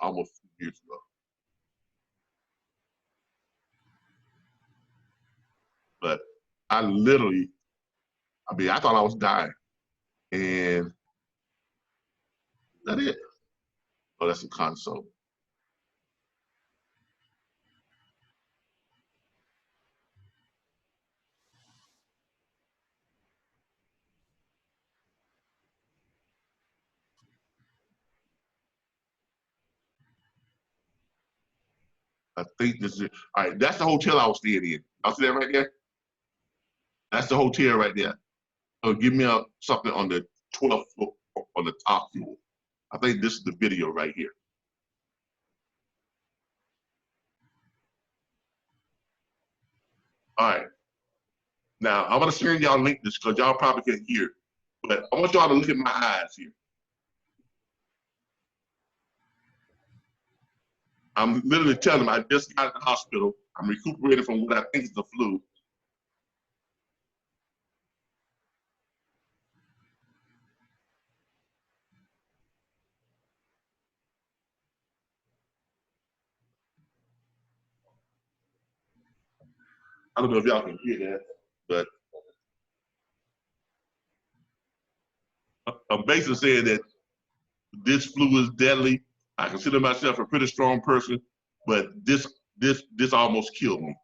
S1: almost 2 years ago. But I literally, I thought I was dying. And that it. Oh, that's a console. I think this is it. All right, that's the hotel I was staying in. Y'all see that right there? That's the hotel right there. So give me something on the 12th floor, on the top floor. I think this is the video right here. All right. Now, I'm going to send y'all a link this because y'all probably can't hear. But I want y'all to look at my eyes here. I'm literally telling them I just got out of the hospital. I'm recuperating from what I think is the flu. I don't know if y'all can hear that, but I'm basically saying that this flu is deadly. I consider myself a pretty strong person, but this almost killed me.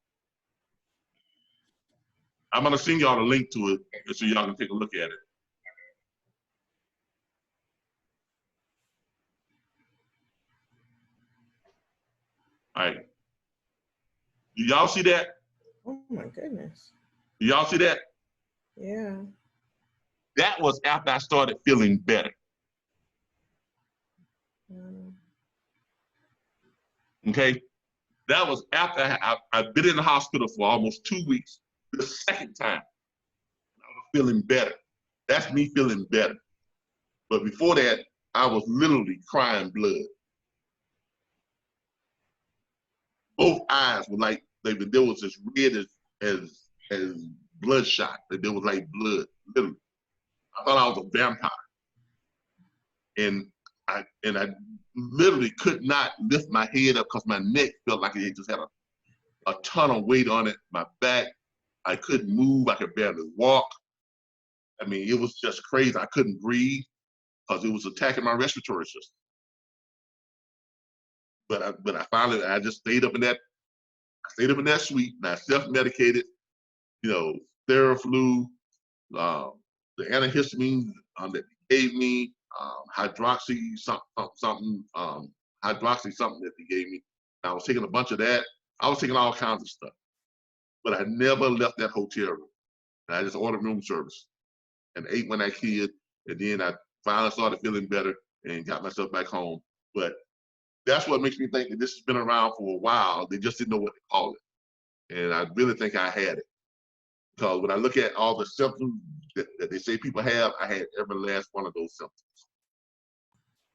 S1: I'm gonna send y'all a link to it so y'all can take a look at it. All right. Do y'all see that?
S3: Oh my goodness.
S1: Do y'all see that?
S3: Yeah.
S1: That was after I started feeling better. Okay? That was after I've been in the hospital for almost 2 weeks. The second time, I was feeling better. That's me feeling better. But before that, I was literally crying blood. Both eyes were like, there was as red as bloodshot. There was like blood, literally. I thought I was a vampire. And I literally could not lift my head up because my neck felt like it just had a ton of weight on it. My back, I couldn't move. I could barely walk. I mean, it was just crazy. I couldn't breathe because it was attacking my respiratory system. But I just stayed up in that suite, and I self-medicated, you know, Theraflu, the antihistamine that they gave me, hydroxy something that they gave me. I was taking a bunch of that. I was taking all kinds of stuff, but I never left that hotel room. And I just ordered room service and ate when I could, and then I finally started feeling better and got myself back home. But that's what makes me think that this has been around for a while. They just didn't know what to call it, and I really think I had it. Because when I look at all the symptoms that they say people have, I had every last one of those symptoms.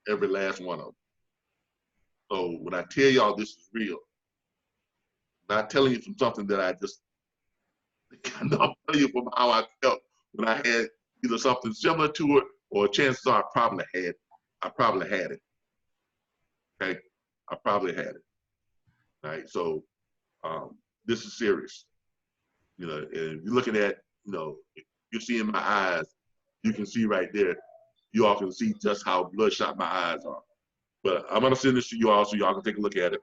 S1: Every last one of them. So when I tell y'all this is real, I'm not telling you from something that I just, I'm telling you from how I felt when I had either something similar to it, or chances are I probably had it. Okay, I probably had it. All right, so this is serious. You know, and if you're looking at, you know, if you're seeing my eyes, you can see right there. You all can see just how bloodshot my eyes are. But I'm gonna send this to you all so y'all can take a look at it.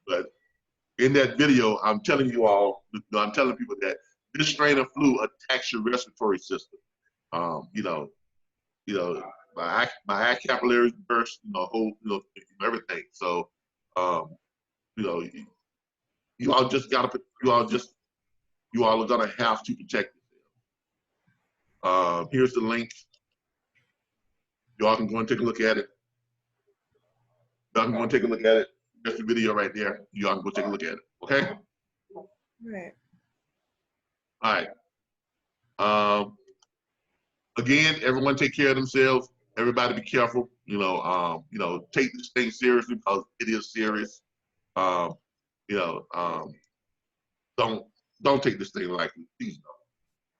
S1: But in that video, I'm telling you all, I'm telling people that this strain of flu attacks your respiratory system. My eye capillaries burst, everything. So, you all are gonna have to protect yourself. Here's the link. You all can go and take a look at it. Y'all can go and take a look at it. That's the video right there. You all can go take a look at it. Okay?
S3: Right.
S1: All right. Again, everyone take care of themselves. Everybody be careful. Take this thing seriously because it is serious. Don't take this thing lightly. Please don't.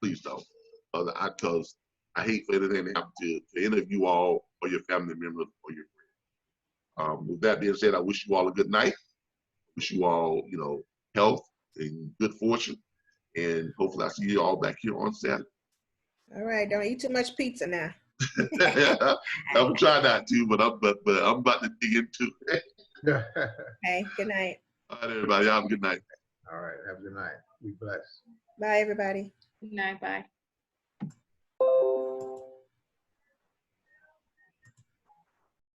S1: Please don't. Because I hate for anything to happen to any of you all or your family members or your friends. With that being said, I wish you all a good night. Wish you all, health and good fortune. And hopefully I'll see you all back here on Saturday.
S3: All right, don't eat too much pizza now.
S1: I'm trying not to, but I'm about to dig into it.
S3: Okay, good night.
S1: All right, everybody. Have a good night.
S12: All right, have a good night. Be blessed.
S3: Bye, everybody.
S10: Good night, bye.